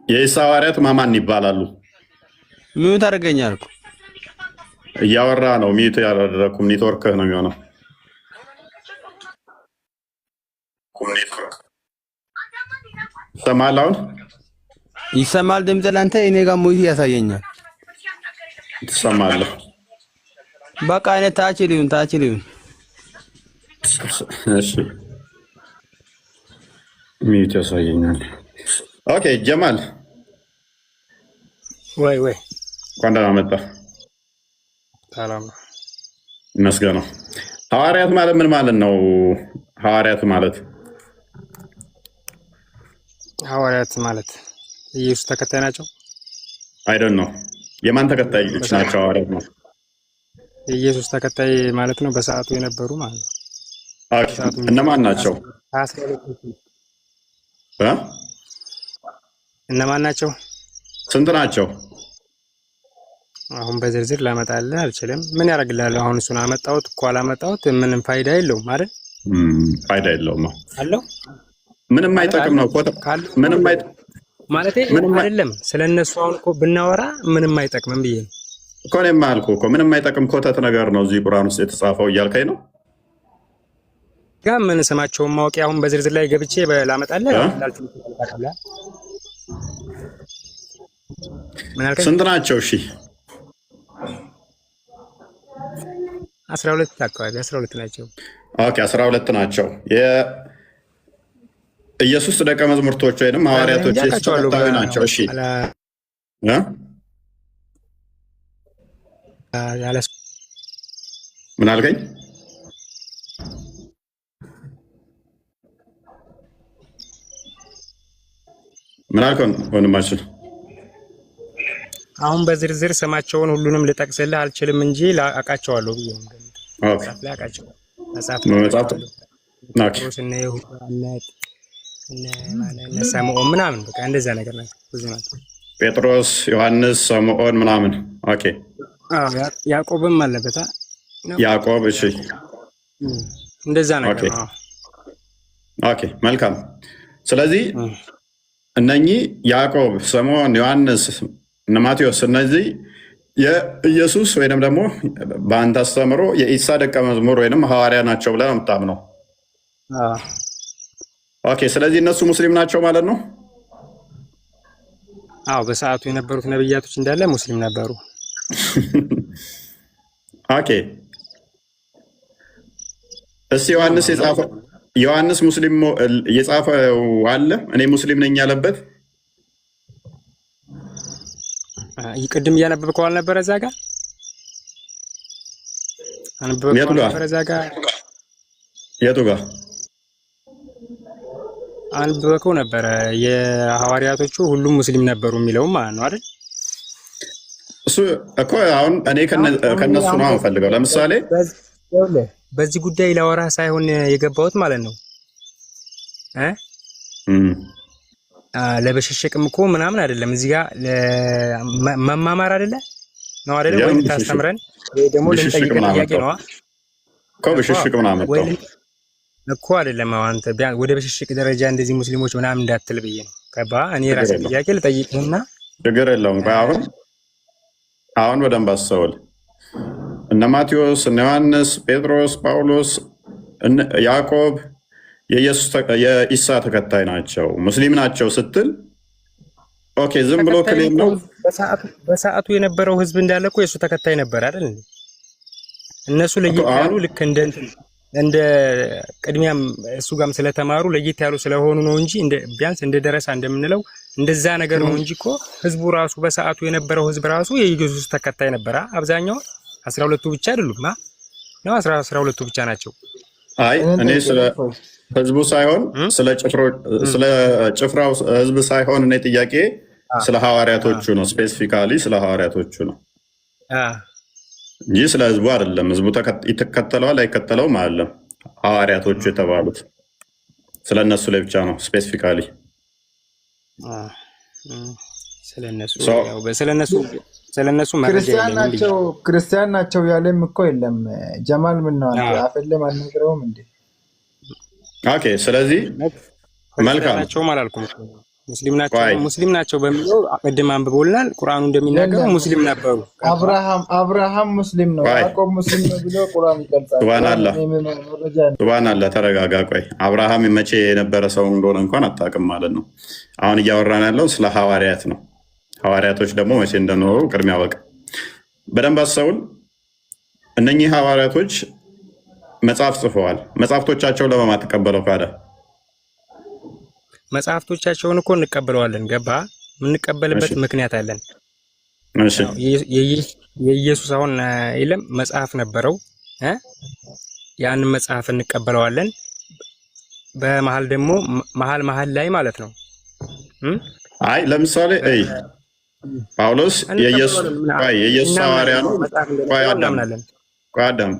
የኢሳ ሐዋርያት ማን ይባላሉ? ሚዩት አድርገኛል እኮ እያወራ ነው። ሚዩት ያላደረኩም ኔትወርክህ ነው የሚሆነው። ይሰማል? አሁን ይሰማል ድምፅ ለአንተ? እኔ ጋር ሙይት ያሳየኛል። ትሰማለህ? በቃ እኔ ታች ሊሁን እሺ ሚዩት ያሳየኛል። ኦኬ ጀማል ወይ እንኳን ደህና መጣህ። ሰላም ይመስገነው። ሐዋርያት ማለት ምን ማለት ነው? ሐዋርያት ማለት ኢየሱስ ተከታይ ናቸው? አይደል ነው። የማን ተከታዮች ናቸው ሐዋርያት ነው? የኢየሱስ ተከታይ ማለት ነው። በሰዓቱ የነበሩ ማለት ነው። ኦኬ እነማን ናቸው? እነማን ናቸው? ስንት ናቸው? አሁን በዝርዝር ላመጣልህ አልችልም። ምን ያደርግልሃል? አሁን እሱን አመጣሁት እኮ አላመጣሁት ምንም ፋይዳ የለውም አይደል? ፋይዳ የለውም አለው። ምንም አይጠቅም ነው ምንም ማለት አይደለም። ስለነሱ አሁን እኮ ብናወራ ምንም አይጠቅምም ብዬ ነው እኮ ነው የማልኩህ እኮ። ምንም አይጠቅም ኮተት ነገር ነው እዚህ ቁርአን ውስጥ የተጻፈው እያልከኝ ነው። ጋር ምን ስማቸውን ማወቅ አሁን በዝርዝር ላይ ገብቼ ላመጣልህ ስንት ናቸው? እሺ 12 አካባቢ 12 ናቸው። ኦኬ 12 ናቸው። የኢየሱስ ደቀ መዛሙርቶች ወይንም ሐዋርያቶች ተከታዮች ናቸው። እሺ ምን አልከኝ? ምን አልከኝ ወንድማችን? አሁን በዝርዝር ስማቸውን ሁሉንም ልጠቅስልህ አልችልም እንጂ አውቃቸዋለሁ ብዬ ነው። ኦኬ አውቃቸው መጽሐፍ እነ ሰምዖን ምናምን በቃ እንደዛ ነገር ናቸው። ብዙ ናቸው። ጴጥሮስ፣ ዮሐንስ፣ ሰምዖን ምናምን። ኦኬ ያዕቆብም አለበት። ያዕቆብ። እሺ እንደዛ ነገር ነው። ኦኬ መልካም። ስለዚህ እነኚህ ያዕቆብ፣ ሰምዖን፣ ዮሐንስ እነ ማቴዎስ እነዚህ የኢየሱስ ወይንም ደግሞ በአንተ አስተምሮ የኢሳ ደቀ መዝሙር ወይንም ሐዋርያ ናቸው ብለህ ነው የምታምነው? ኦኬ ስለዚህ እነሱ ሙስሊም ናቸው ማለት ነው? አዎ በሰዓቱ የነበሩት ነብያቶች እንዳለ ሙስሊም ነበሩ። ኦኬ እስቲ ዮሐንስ ሙስሊም የጻፈው አለ? እኔ ሙስሊም ነኝ ያለበት ቅድም እያነበብከው አልነበረ? እዛ ጋር የቱ ጋር አንብበከው ነበረ? የሐዋርያቶቹ ሁሉም ሙስሊም ነበሩ የሚለውም ማለት ነው አይደል? እሱ እኮ አሁን እኔ ከነሱ ነው የምፈልገው። ለምሳሌ በዚህ ጉዳይ ላወራ ሳይሆን የገባሁት ማለት ነው ለበሽሽቅም እኮ ምናምን አይደለም። እዚህ ጋር መማማር አይደለ ነው አይደለ? ወይ ታስተምረን ወይ ደግሞ ልንጠይቅህ ጥያቄ ነው እኮ በሽሽቅ ምናምን እኮ አይደለም። አንተ ቢያንስ ወደ በሽሽቅ ደረጃ እንደዚህ ሙስሊሞች ምናምን እንዳትል ብዬ ነው። ገባ? እኔ ራሴ ጥያቄ ልጠይቅህና ችግር የለውም። አሁን በደንብ አስተውል። እነ ማቴዎስ፣ እነ ዮሐንስ፣ ጴጥሮስ፣ ጳውሎስ፣ ያዕቆብ የኢሳ ተከታይ ናቸው ሙስሊም ናቸው ስትል ኦኬ ዝም ብሎ ክሌም ነው። በሰዓቱ የነበረው ህዝብ እንዳለ እኮ የሱ ተከታይ ነበር አይደል? እነሱ ለየት ያሉ ልክ እንደ ቅድሚያም እሱ ጋርም ስለተማሩ ለየት ያሉ ስለሆኑ ነው እንጂ ቢያንስ እንደ ደረሳ እንደምንለው እንደዛ ነገር ነው እንጂ እኮ ህዝቡ ራሱ በሰዓቱ የነበረው ህዝብ ራሱ የኢየሱስ ተከታይ ነበር። አብዛኛው 12ቱ ብቻ አይደሉም ነው 12ቱ ብቻ ናቸው። አይ እኔ ስለ ህዝቡ ሳይሆን ስለ ጭፍራው ህዝብ ሳይሆን እኔ ጥያቄ ስለ ሐዋርያቶቹ ነው። ስፔሲፊካሊ ስለ ሐዋርያቶቹ ነው እንጂ ስለ ህዝቡ አይደለም። ህዝቡ ይከተለዋል አይከተለውም አይደለም። ሐዋርያቶቹ የተባሉት ስለ እነሱ ላይ ብቻ ነው ስፔሲፊካሊ። ስለነሱ ክርስቲያን ናቸው ያለም እኮ የለም። ጀማል ምን ነው አንተ አፈለም አልነገረውም እንዴ? ኦኬ። ስለዚህ መልካም ናቸውም አላልኩም። ሙስሊም ናቸው በሚለው ቅድም አንብቦልናል። ቁርአኑ እንደሚናገረው ሙስሊም ነበሩ። አብርሃም ሙስሊም ነው፣ ያዕቆብ ሙስሊም ነው ብሎ ቁርአን ይገልጻል። ሱብሃንአላህ ተረጋጋ። ቆይ አብርሃም መቼ የነበረ ሰው እንደሆነ እንኳን አታውቅም ማለት ነው። አሁን እያወራን ያለው ስለ ሐዋርያት ነው። ሐዋርያቶች ደግሞ መቼ እንደኖሩ ቅድሚያ ወቅ በደንብ አስተውል። እነኚህ ሐዋርያቶች መጽሐፍ ጽፈዋል። መጽሐፍቶቻቸው ለማን ተቀበለው ካለ መጽሐፍቶቻቸውን እኮ እንቀበለዋለን። ገባ? የምንቀበልበት ምክንያት አለን። እሺ የኢየሱስ አሁን የለም መጽሐፍ ነበረው ያንን መጽሐፍ እንቀበለዋለን። በመሃል ደግሞ መሃል ላይ ማለት ነው። አይ ለምሳሌ ጳውሎስ የኢየሱስ ሐዋርያ ነው። አዳም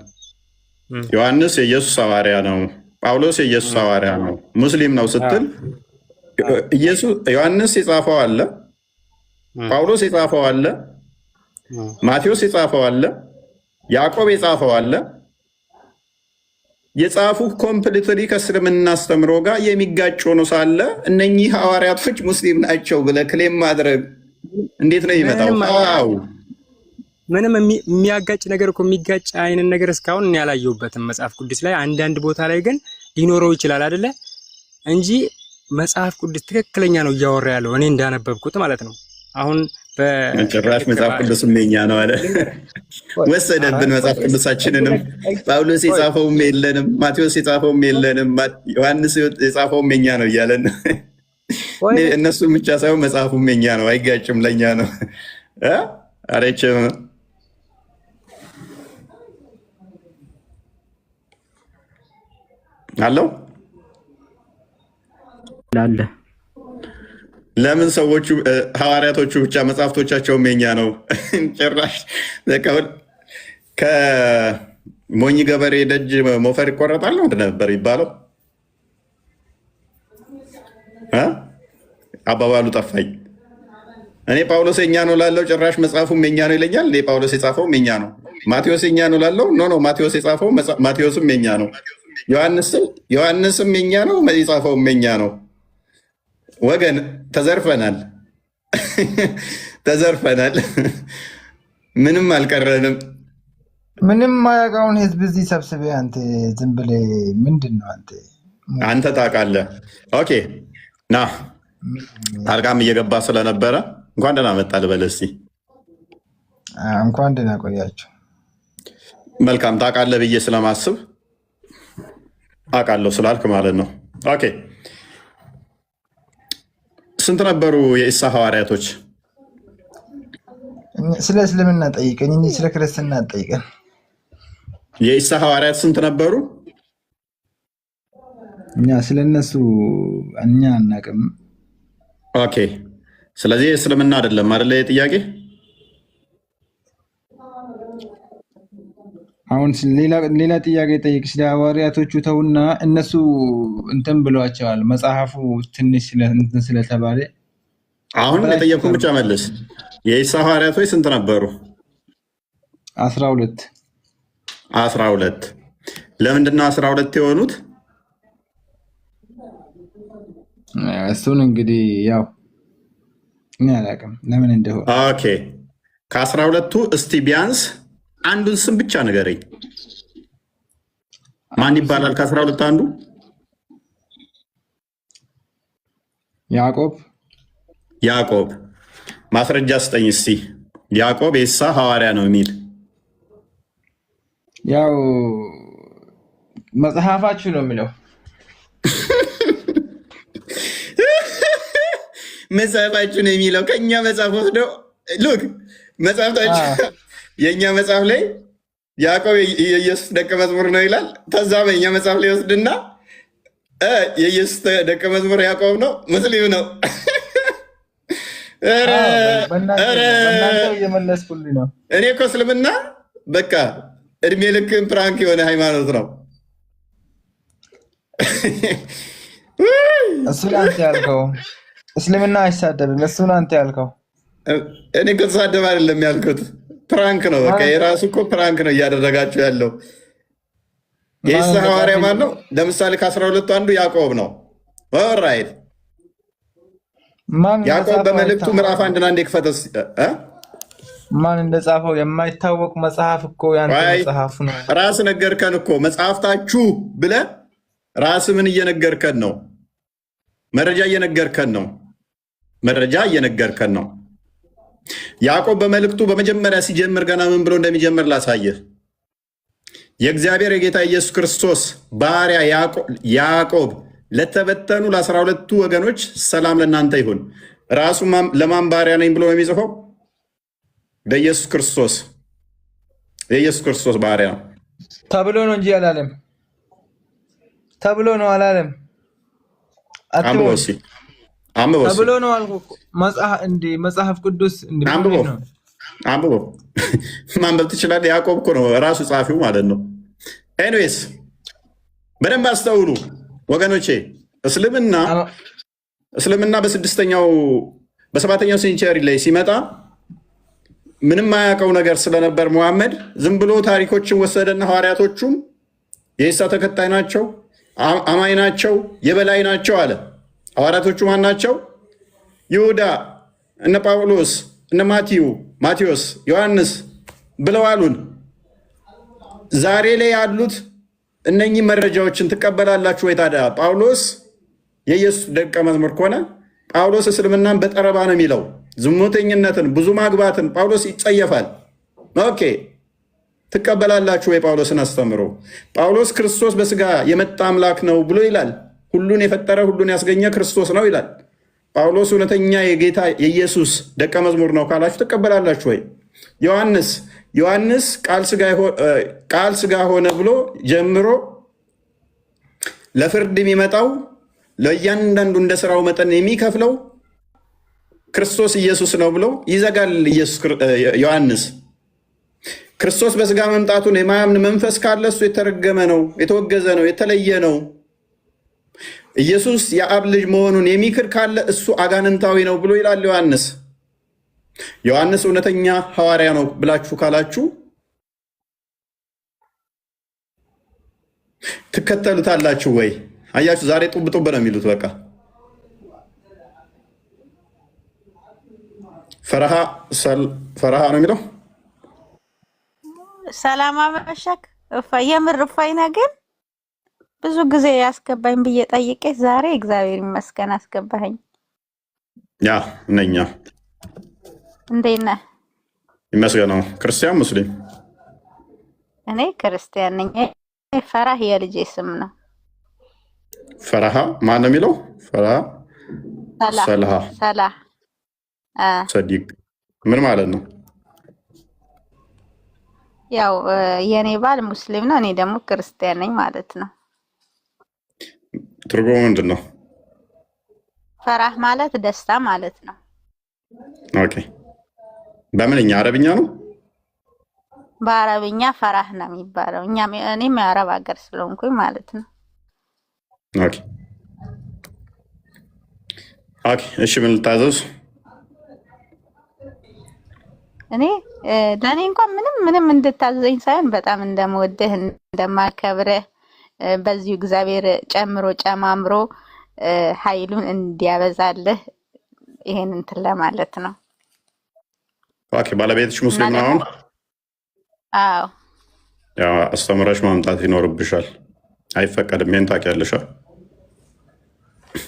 ዮሐንስ የኢየሱስ ሐዋርያ ነው። ጳውሎስ የኢየሱስ ሐዋርያ ነው። ሙስሊም ነው ስትል ዮሐንስ የጻፈው አለ፣ ጳውሎስ የጻፈው አለ፣ ማቴዎስ የጻፈው አለ፣ ያዕቆብ የጻፈው አለ። የጻፉ ኮምፕሊትሊ ከእስልምና አስተምሮ ጋር የሚጋጭ ሆኖ ሳለ እነኚህ ሐዋርያቶች ሙስሊም ናቸው ብለህ ክሌም ማድረግ እንዴት ነው ይመጣው? ምንም የሚያጋጭ ነገር እኮ የሚጋጭ አይነት ነገር እስካሁን እኔ ያላየሁበትም መጽሐፍ ቅዱስ ላይ። አንዳንድ ቦታ ላይ ግን ሊኖረው ይችላል አይደለ? እንጂ መጽሐፍ ቅዱስ ትክክለኛ ነው እያወራ ያለው እኔ እንዳነበብኩት ማለት ነው። አሁን ጭራሽ መጽሐፍ ቅዱስም የኛ ነው አለ። ወሰደብን መጽሐፍ ቅዱሳችንንም። ጳውሎስ የጻፈውም የለንም፣ ማቴዎስ የጻፈውም የለንም፣ ዮሐንስ የጻፈውም የኛ ነው እያለን እነሱም ብቻ ሳይሆን መጽሐፉም የኛ ነው። አይጋጭም፣ ለኛ ነው። አሬችም አለው ላለ ለምን ሰዎቹ ሐዋርያቶቹ ብቻ መጽሐፍቶቻቸውም የኛ ነው? ጭራሽ ከሞኝ ገበሬ ደጅ ሞፈር ይቆረጣል ነው ነበር ይባለው። አባባሉ ጠፋኝ። እኔ ጳውሎስ የኛ ነው ላለው ጭራሽ መጽሐፉም የኛ ነው ይለኛል። ጳውሎስ የጻፈውም የኛ ነው። ማቴዎስ የኛ ነው ላለው ኖ ማቴዎስ የጻፈው ማቴዎስም የኛ ነው። ዮሐንስም የኛ ነው፣ የጻፈውም የኛ ነው። ወገን ተዘርፈናል፣ ተዘርፈናል። ምንም አልቀረንም። ምንም ማያውቀውን ህዝብ እዚህ ሰብስቤ አንተ ዝም ብለህ ምንድን ነው አንተ ታውቃለህ። ኦኬ ና ታርጋም እየገባ ስለነበረ እንኳን ደህና መጣ ልበል እስኪ። እንኳን ደህና ቆያችሁ። መልካም ታውቃለህ ብዬ ስለማስብ አውቃለሁ ስላልክ ማለት ነው። ኦኬ ስንት ነበሩ የኢሳ ሐዋርያቶች? ስለ እስልምና ጠይቀኝ እንጂ ስለ ክርስትና ጠይቀን። የኢሳ ሐዋርያት ስንት ነበሩ? እኛ ስለነሱ እኛ አናውቅም። ኦኬ ስለዚህ እስልምና አይደለም አይደለ ጥያቄ? አሁን ሌላ ጥያቄ ጠይቅ። ስለ ሐዋርያቶቹ ተውና እነሱ እንትን ብሏቸዋል መጽሐፉ ትንሽ እንትን ስለተባለ አሁን የጠየቁን ብቻ መልስ። የኢሳ ሐዋርያቶች ስንት ነበሩ? 12 12 ለምንድነው 12 የሆኑት? እሱን እንግዲህ ያው እኔ አላውቅም ለምን እንደሆነ። ኦኬ ከ12ቱ እስቲ ቢያንስ አንዱን ስም ብቻ ንገረኝ። ማን ይባላል ከ12 አንዱ? ያዕቆብ። ማስረጃ ስጠኝ እስቲ። ያዕቆብ የኢሳ ሐዋርያ ነው የሚል ያው መጽሐፋችሁ ነው የሚለው። መጽሐፋችሁ ነው የሚለው ከኛ መጽሐፍ ወስዶ ሉክ መጽሐፍታችሁ የእኛ መጽሐፍ ላይ ያዕቆብ የኢየሱስ ደቀ መዝሙር ነው ይላል። ከዛ በእኛ መጽሐፍ ላይ ወስድና የኢየሱስ ደቀ መዝሙር ያዕቆብ ነው፣ ሙስሊም ነው። እኔ እኮ እስልምና በቃ እድሜ ልክን ፕራንክ የሆነ ሃይማኖት ነው። እሱን አንተ ያልከው እስልምና አይሳደብም። እሱን አንተ ያልከው እኔ ከተሳደብ አይደለም ያልኩት፣ ፕራንክ ነው። በቃ የራሱ እኮ ፕራንክ ነው እያደረጋችሁ ያለው። የኢሳ ሐዋርያ ማን ነው? ለምሳሌ ከ12 አንዱ ያዕቆብ ነው። ኦራይት ያዕቆብ በመልእክቱ ምዕራፍ 1 አንድ የክፈተስ ማን እንደጻፈው የማይታወቅ መጽሐፍ እኮ ያንተ መጽሐፍ ነው። ራስ ነገርከን እኮ መጽሐፍታችሁ ብለህ ራስ ምን እየነገርከን ነው? መረጃ እየነገርከን ነው። ያዕቆብ በመልእክቱ በመጀመሪያ ሲጀምር ገና ምን ብሎ እንደሚጀምር ላሳየህ። የእግዚአብሔር የጌታ ኢየሱስ ክርስቶስ ባሪያ ያዕቆብ ለተበተኑ ለ12ቱ ወገኖች ሰላም ለእናንተ ይሁን። ራሱ ለማን ባሪያ ነኝ ብሎ ነው የሚጽፈው? ለኢየሱስ ክርስቶስ። የኢየሱስ ክርስቶስ ባሪያ ተብሎ ነው እንጂ አላለም። ተብሎ ነው አላለም። ተብሎ ነው አልኩ። መጽሐፍ ቅዱስ አንብቦ ማንበብ ትችላለህ። ያዕቆብ እኮ ነው ራሱ ጸሐፊው ማለት ነው። ኤኒዌይስ በደንብ አስተውሉ ወገኖቼ። እስልምና በሰባተኛው ሴንቸሪ ላይ ሲመጣ ምንም አያውቀው ነገር ስለነበር ሙሐመድ ዝም ብሎ ታሪኮችን ወሰደና ሐዋርያቶቹም የኢሳ ተከታይ ናቸው፣ አማኝ ናቸው፣ የበላይ ናቸው አለ። ሐዋርያቶቹ ማን ናቸው? ይሁዳ፣ እነ ጳውሎስ፣ እነ ማቴዎስ፣ ዮሐንስ ብለው አሉን። ዛሬ ላይ ያሉት እነኚህ መረጃዎችን ትቀበላላችሁ ወይ? ታዲያ ጳውሎስ የኢየሱስ ደቀ መዝሙር ከሆነ ጳውሎስ እስልምናን በጠረባ ነው የሚለው። ዝሙተኝነትን፣ ብዙ ማግባትን ጳውሎስ ይጸየፋል። ኦኬ ትቀበላላችሁ ወይ? ጳውሎስን አስተምሮ ጳውሎስ ክርስቶስ በስጋ የመጣ አምላክ ነው ብሎ ይላል። ሁሉን የፈጠረ ሁሉን ያስገኘ ክርስቶስ ነው ይላል። ጳውሎስ እውነተኛ የጌታ የኢየሱስ ደቀ መዝሙር ነው ካላችሁ ትቀበላላችሁ ወይ? ዮሐንስ ቃል ስጋ ሆነ ብሎ ጀምሮ ለፍርድ የሚመጣው ለእያንዳንዱ እንደ ስራው መጠን የሚከፍለው ክርስቶስ ኢየሱስ ነው ብሎ ይዘጋል። ዮሐንስ ክርስቶስ በስጋ መምጣቱን የማያምን መንፈስ ካለ እሱ የተረገመ ነው፣ የተወገዘ ነው፣ የተለየ ነው። ኢየሱስ የአብ ልጅ መሆኑን የሚክር ካለ እሱ አጋንንታዊ ነው ብሎ ይላል ዮሐንስ እውነተኛ ሐዋርያ ነው ብላችሁ ካላችሁ ትከተሉታላችሁ ወይ? አያችሁ፣ ዛሬ ጡብ ነው የሚሉት። በቃ ፈረሃ ነው የሚለው። ሰላም አመሸክ። የምር እፎይና ግን ብዙ ጊዜ ያስገባኝ ብዬ ጠይቄ ዛሬ እግዚአብሔር ይመስገን አስገባኝ። ያ ነኛ እንዴት ነህ? ይመስገነው። ክርስቲያን ሙስሊም? እኔ ክርስቲያን ነኝ። ፈራህ የልጄ ስም ነው። ፈራሃ ማን ነው የሚለው? ፈራሃ ሰላህ ሰዲቅ ምን ማለት ነው? ያው የኔ ባል ሙስሊም ነው፣ እኔ ደግሞ ክርስቲያን ነኝ ማለት ነው። ትርጉሙ ምንድን ነው? ፈራህ ማለት ደስታ ማለት ነው። ኦኬ። በምንኛ አረብኛ ነው? በአረብኛ ፈራህ ነው የሚባለው። እኔም የአረብ ሀገር ስለሆንኩኝ ማለት ነው። ኦኬ። እሺ ምን ልታዘዝ? እኔ ለእኔ እንኳን ምንም እንድታዘኝ ሳይሆን በጣም እንደምወድህ እንደማከብርህ በዚሁ እግዚአብሔር ጨማምሮ ኃይሉን እንዲያበዛልህ ይሄን እንትን ለማለት ነው። ኦኬ። ባለቤትሽ ሙስሊም ነው አሁን? አዎ። ያው አስተምረሽ ማምጣት ይኖርብሻል። አይፈቀድም። ምን ታውቂያለሽ?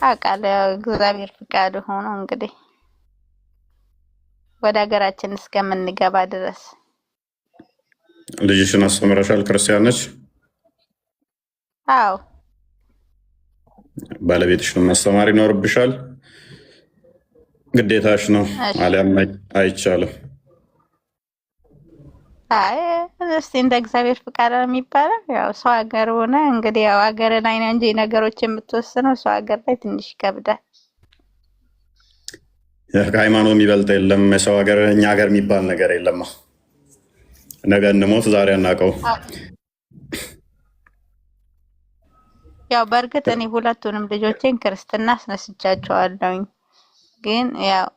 አውቃለሁ። እግዚአብሔር ፍቃዱ ሆኖ እንግዲህ ወደ ሀገራችን እስከምንገባ ድረስ። ልጅሽን አስተምረሻል? ክርስቲያን ነች? አዎ። ባለቤትሽን ማስተማር ይኖርብሻል። ግዴታሽ ነው፣ አሊያም አይቻልም። እስቲ እንደ እግዚአብሔር ፍቃድ ነው የሚባለው። ያው ሰው ሀገር ሆነ እንግዲህ ያው ሀገር ላይ ነው እንጂ ነገሮች የምትወስነው ሰው ሀገር ላይ ትንሽ ይከብዳል። ከሃይማኖት የሚበልጥ የለም። የሰው ሀገር እኛ ሀገር የሚባል ነገር የለም። ነገ እንሞት ዛሬ አናውቀው። ያው በእርግጥ እኔ ሁለቱንም ልጆቼን ክርስትና አስነስቻቸዋለሁኝ። ግን ያው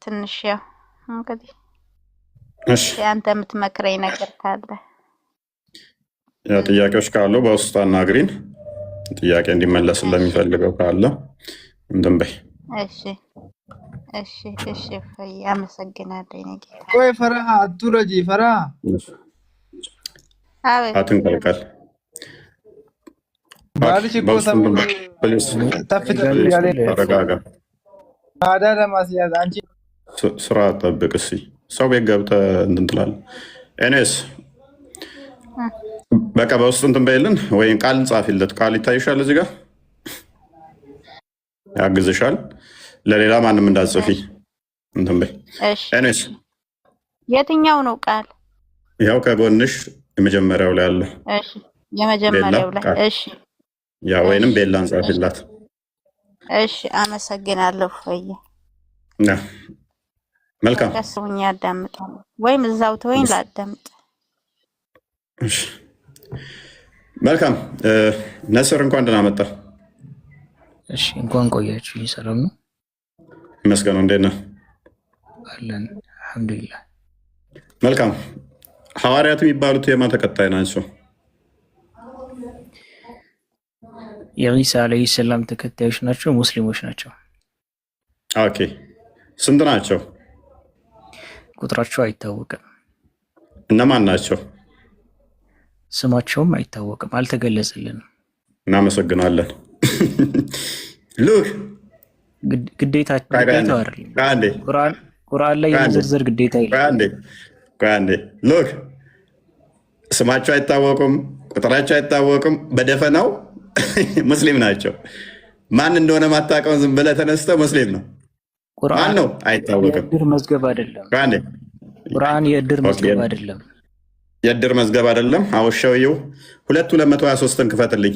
ትንሽ ያው እንግዲህ አንተ የምትመክረኝ ነገር ካለ ጥያቄዎች ካሉ በውስጥ አናግሪን። ጥያቄ እንዲመለስ ለሚፈልገው ካለ እንትን በይ። እሺ እፎይ አመሰግናለሁ። የኔ ጌታ ቆይ ፈርሃ አትውረጂ። ፈርሃ አቤት አትንቀልቀል። ባልሽ እኮ ተረጋጋ። ታዲያ ለማስያዝ አንቺ ስራ ጠብቅ። እስኪ ሰው ቤት ገብተህ እንትን ትላለህ። ኤኔስ በቃ በውስጥ እንትን በይልን ወይም ቃል እንጻፊለት። ቃል ይታይሻል፣ እዚህ ጋር ያግዝሻል። ለሌላ ማንም እንዳጽፊ እንትን በይ። ኤኔስ የትኛው ነው ቃል? ያው ከጎንሽ የመጀመሪያው ላይ አለ። እሺ የመጀመሪያው ላይ እሺ። ያ ወይንም ቤላ እንጻፊላት። እሺ አመሰግናለሁ። እፎይ መልካም ከስሙኝ ያዳምጣል ወይም እዛው ተወኝ ላዳምጥ። እሺ መልካም ነስር እንኳን ደህና መጣ። እሺ እንኳን ቆያችሁ። ሰላም ነው? ይመስገን። እንዴት ነህ? አለን አልሐምዱሊላህ። መልካም ሐዋርያት የሚባሉት የማን ተከታይ ናቸው? የኢሳ አለይሂ ሰላም ተከታዮች ናቸው፣ ሙስሊሞች ናቸው። ኦኬ ስንት ናቸው? ቁጥራቸው አይታወቅም። እነማን ናቸው? ስማቸውም አይታወቅም፣ አልተገለጸልንም። እናመሰግናለን። ሉክ ግዴታው አይደለም። ቁርአን ላይ የመዘርዘር ግዴታ የለም። ሉክ ስማቸው አይታወቁም፣ ቁጥራቸው አይታወቅም። በደፈናው ሙስሊም ናቸው። ማን እንደሆነ ማታውቀውን ዝም ብለህ ተነስተህ ሙስሊም ነው። ማን ነው አይታወቅም። የእድር መዝገብ አይደለም። ቁርአን የእድር መዝገብ አይደለም። የእድር መዝገብ አይደለም። አውሻውየው 223ን ክፈትልኝ።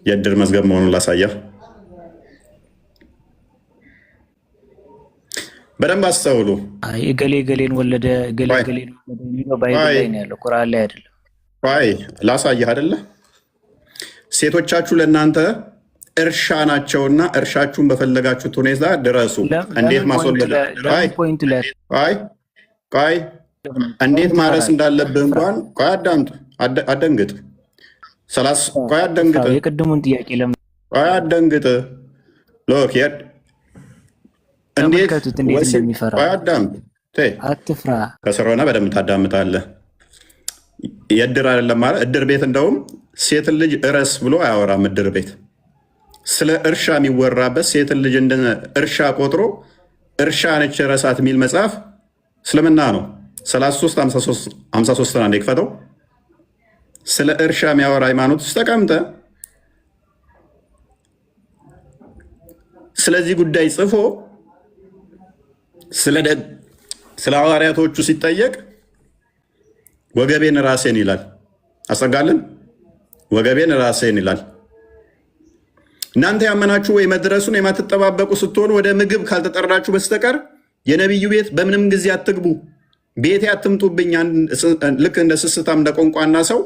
የእድር መዝገብ መሆኑን ላሳየህ። በደንብ አስተውሉ። አይ እገሌ ገሌን ወለደ እገሌ ገሌን ወለደ የሚለው ባይብል ላይ ነው ያለው፣ ቁርአን ላይ አይደለም። አይ ላሳየህ አይደለ? ሴቶቻችሁ ለእናንተ እርሻ ናቸውና እርሻችሁን በፈለጋችሁት ሁኔታ ድረሱ። እንዴት ማስወለድ እንዴት ማረስ እንዳለብህ እንኳን አደንግጥ። አደንግጥ። የቅድሙን ጥያቄ ለምን አደንግጥ? ሎኬድ እንዴት እንደሚፈራ አትፍራ። ከስር ሆነህ በደንብ ታዳምጣለህ። የእድር አይደለም ማለት እድር ቤት እንደውም ሴትን ልጅ እረስ ብሎ አያወራም። እድር ቤት ስለ እርሻ የሚወራበት ሴትን ልጅ እንደ እርሻ ቆጥሮ እርሻ ነች ረሳት የሚል መጽሐፍ እስልምና ነው። 3353 አንዴ ክፈተው። ስለ እርሻ የሚያወራ ሃይማኖት ውስጥ ተቀምጠ ስለዚህ ጉዳይ ጽፎ ስለ ሐዋርያቶቹ ሲጠየቅ ወገቤን ራሴን ይላል። አስጠጋልን ወገቤን ራሴን ይላል። እናንተ ያመናችሁ ወይ መድረሱን የማትጠባበቁ ስትሆኑ ወደ ምግብ ካልተጠራችሁ በስተቀር የነቢዩ ቤት በምንም ጊዜ አትግቡ። ቤቴ አትምጡብኝ። ልክ እንደ ስስታም እንደ ቆንቋና ሰው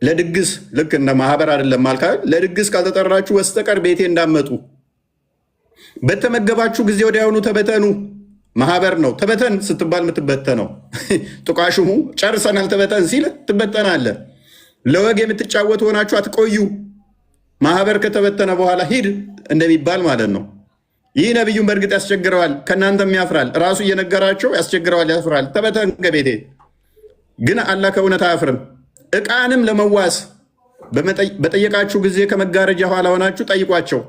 ለድግስ ልክ እንደ ማህበር አይደለም ማልካ ለድግስ ካልተጠራችሁ በስተቀር ቤቴ እንዳመጡ። በተመገባችሁ ጊዜ ወዲያውኑ ተበተኑ። ማህበር ነው። ተበተን ስትባል የምትበተነው ጥቃሽሙ ጨርሰናል ተበተን ሲል ትበተናለህ። ለወግ የምትጫወቱ ሆናችሁ አትቆዩ። ማህበር ከተበተነ በኋላ ሂድ እንደሚባል ማለት ነው። ይህ ነቢዩን በእርግጥ ያስቸግረዋል፣ ከእናንተም ያፍራል። ራሱ እየነገራቸው ያስቸግረዋል፣ ያፍራል። ተበተን ከቤቴ ግን አላህ ከእውነት አያፍርም። ዕቃንም ለመዋስ በጠየቃችሁ ጊዜ ከመጋረጃ ኋላ ሆናችሁ ጠይቋቸው።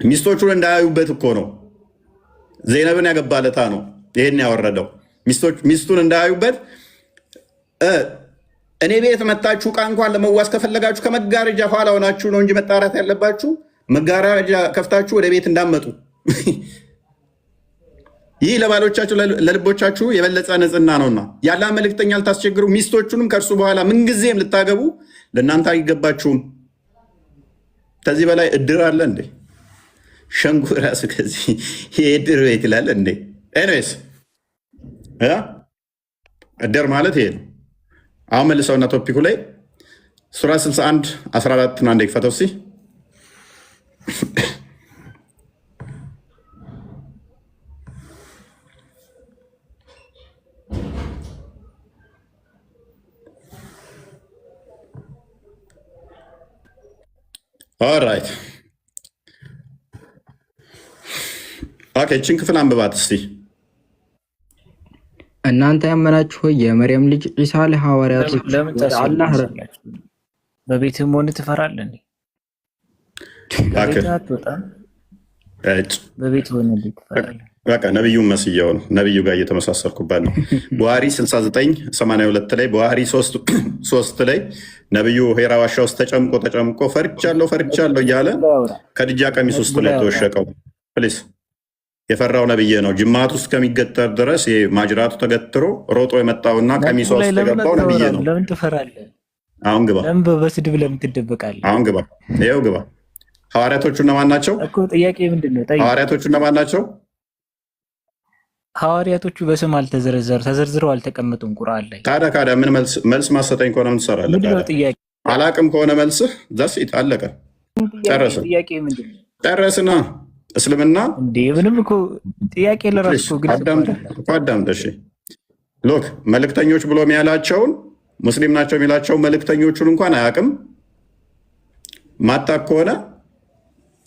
ሚስቶቹን እንዳያዩበት እኮ ነው። ዜነብን ያገባለታ ነው ይሄን ያወረደው። ሚስቱን እንዳያዩበት እኔ ቤት መታችሁ ዕቃ እንኳን ለመዋስ ከፈለጋችሁ ከመጋረጃ ኋላ ሆናችሁ ነው እንጂ መጣራት ያለባችሁ። መጋረጃ ከፍታችሁ ወደ ቤት እንዳመጡ። ይህ ለባሎቻችሁ ለልቦቻችሁ የበለጠ ንጽሕና ነውና ያለ መልእክተኛ ልታስቸግሩ ሚስቶቹንም ከእርሱ በኋላ ምንጊዜም ልታገቡ ለእናንተ አይገባችሁም። ከዚህ በላይ እድር አለ እንዴ? ሸንጎ ራሱ ከዚህ የእድር ቤት ይላል እንዴ? ኤኒዌይስ እድር ማለት ይሄ ነው። አሁን መልሰውና ቶፒኩ ላይ ሱራ 61 14 አንዴ ክፈተው እስኪ። ኦራይት ኦኬ። እችን ክፍል አንብባት እስቲ። እናንተ ያመናችሁ ሆይ የመርየም ልጅ ዒሳ ለሐዋርያቶች ለምን ታስላላችሁ? በቤትም ሆነ ትፈራለህ? በቤት ሆነ ትፈራለህ? በቃ ነብዩ መስየው ነው። ነብዩ ጋር እየተመሳሰርኩባት ነው። ቡሃሪ 6982 ላይ ቡሃሪ 3 ላይ ነብዩ ሄራ ዋሻ ውስጥ ተጨምቆ ፈርቻለሁ እያለ ከድጃ ቀሚስ ውስጥ ላይ ተወሸቀው። ፕሊስ የፈራው ነብይ ነው። ጅማት ውስጥ ከሚገጠር ድረስ ማጅራቱ ተገትሮ ሮጦ የመጣውና ቀሚሷ ውስጥ የገባው ነብይ ነው። ለምን ትፈራለህ? አሁን ግባ። ለምን በስድብ ለምን ትደበቃለህ? አሁን ግባ። ይኸው ግባ። ሐዋርያቶቹ እነማን ናቸው እኮ? ጥያቄ ምንድን ነው? ሐዋርያቶቹ እነማን ናቸው? ሐዋርያቶቹ በስም ተዘርዝረው አልተቀመጡም ቁርአን ላይ። ታዲያ ምን መልስ ማሰጠኝ ከሆነ ምን ትሰራለህ? ምንድነው ጥያቄ? አላቅም ከሆነ መልስህ ዛሲት አለቀ። ጨረስን። ጥያቄ ምንድን ነው? ጨረስና እስልምና እንዴ ምንም እኮ ጥያቄ ለራሱ ግልጽ አዳምጥ። እሺ ሎክ መልእክተኞች ብሎ የሚያላቸውን ሙስሊም ናቸው የሚላቸው መልእክተኞቹን እንኳን አያውቅም። ማታቅ ከሆነ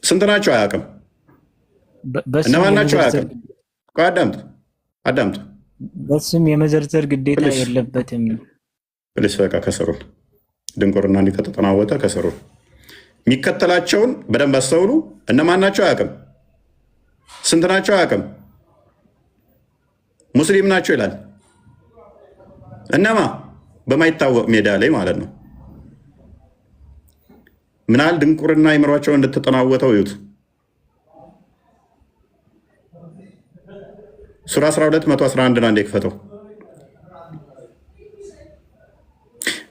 ስንት ናቸው አያውቅም። እነማን ናቸው አያውቅም። አዳምጥ። በስም የመዘርዘር ግዴታ የለበትም። ፕሊስ በቃ ከስሩን ድንቁርና እንዲህ ከተጠናወተ ከስሩን የሚከተላቸውን በደንብ አስተውሉ። እነማን ናቸው አያውቅም። ስንት ናቸው አያውቅም። ሙስሊም ናቸው ይላል። እነማ በማይታወቅ ሜዳ ላይ ማለት ነው። ምናል ድንቁርና አይምሯቸውን እንደተጠናወተው ይዩት። ሱራ 12 111 ነው። አንዴ ክፈተው።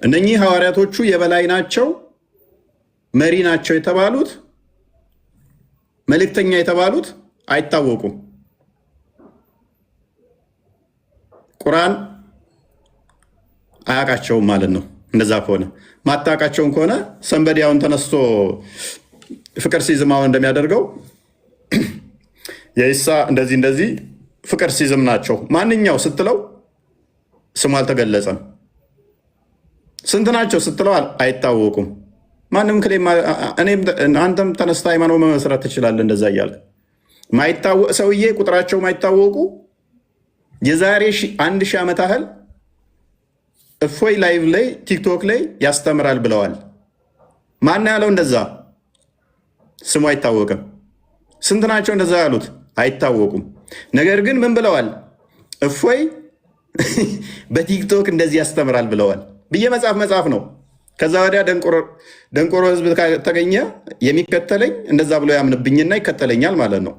እነኚህ ሐዋርያቶቹ የበላይ ናቸው፣ መሪ ናቸው የተባሉት መልእክተኛ የተባሉት አይታወቁም። ቁርአን አያውቃቸውም ማለት ነው። እንደዛ ከሆነ ማታውቃቸውን ከሆነ ሰንበዲያውን ተነስቶ ፍቅር ሲዝማውን እንደሚያደርገው የኢሳ እንደዚህ ፍቅር ሲዝም ናቸው ማንኛው ስትለው ስሙ አልተገለጸም። ስንት ናቸው ስትለው አይታወቁም። ማንም ክሌም አንተም ተነስታ ሃይማኖት መመስረት ትችላለህ። እንደዛ እያልክ ማይታወቅ ሰውዬ ቁጥራቸው ማይታወቁ የዛሬ 1000 ዓመት ያህል እፎይ ላይቭ ላይ ቲክቶክ ላይ ያስተምራል ብለዋል። ማን ያለው እንደዛ? ስሙ አይታወቅም። ስንት ናቸው እንደዛ ያሉት? አይታወቁም። ነገር ግን ምን ብለዋል? እፎይ በቲክቶክ እንደዚህ ያስተምራል ብለዋል ብዬ መጽሐፍ ነው። ከዛ ወዲያ ደንቆሮ ህዝብ ተገኘ የሚከተለኝ እንደዛ ብሎ ያምንብኝና ይከተለኛል ማለት ነው።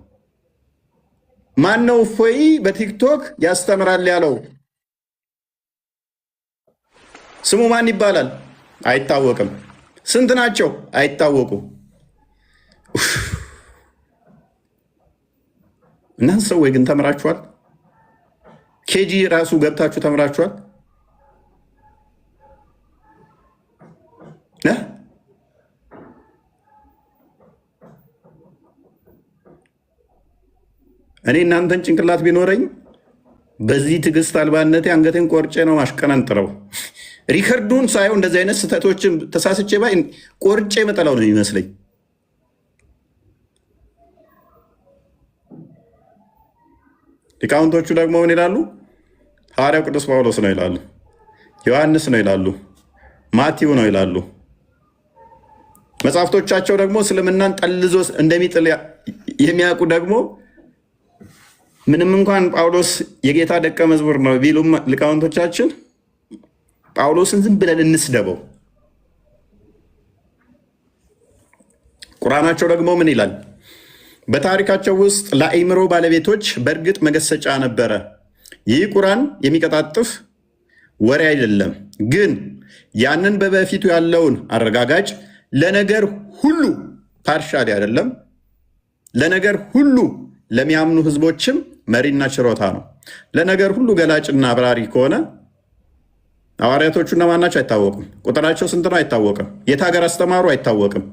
ማን ነው እፎይ በቲክቶክ ያስተምራል ያለው? ስሙ ማን ይባላል? አይታወቅም። ስንት ናቸው? አይታወቁም። እናንተ ሰዎች ግን ተምራችኋል? ኬጂ ራሱ ገብታችሁ ተምራችኋል? እኔ እናንተን ጭንቅላት ቢኖረኝ በዚህ ትዕግስት አልባነቴ አንገቴን ቆርጬ ነው ማሽቀነንጥረው። ሪከርዱን ሳየው እንደዚህ አይነት ስህተቶችን ተሳስቼ ባይ ቆርጬ መጠላው ነው የሚመስለኝ። ሊቃውንቶቹ ደግሞ ምን ይላሉ? ሐዋርያው ቅዱስ ጳውሎስ ነው ይላሉ፣ ዮሐንስ ነው ይላሉ፣ ማቲው ነው ይላሉ። መጽሐፍቶቻቸው ደግሞ እስልምናን ጠልዞ እንደሚጥል የሚያውቁ ደግሞ ምንም እንኳን ጳውሎስ የጌታ ደቀ መዝሙር ነው ቢሉም ሊቃውንቶቻችን ጳውሎስን ዝም ብለን እንስደበው። ቁርአናቸው ደግሞ ምን ይላል? በታሪካቸው ውስጥ ለአእምሮ ባለቤቶች በእርግጥ መገሰጫ ነበረ። ይህ ቁርአን የሚቀጣጥፍ ወሬ አይደለም፣ ግን ያንን በበፊቱ ያለውን አረጋጋጭ ለነገር ሁሉ ፓርሻሊ አይደለም፣ ለነገር ሁሉ ለሚያምኑ ህዝቦችም መሪና ችሮታ ነው። ለነገር ሁሉ ገላጭና አብራሪ ከሆነ ሐዋርያቶቹ እነማን ናቸው? አይታወቅም። ቁጥራቸው ስንት ነው? አይታወቅም። የት ሀገር አስተማሩ? አይታወቅም።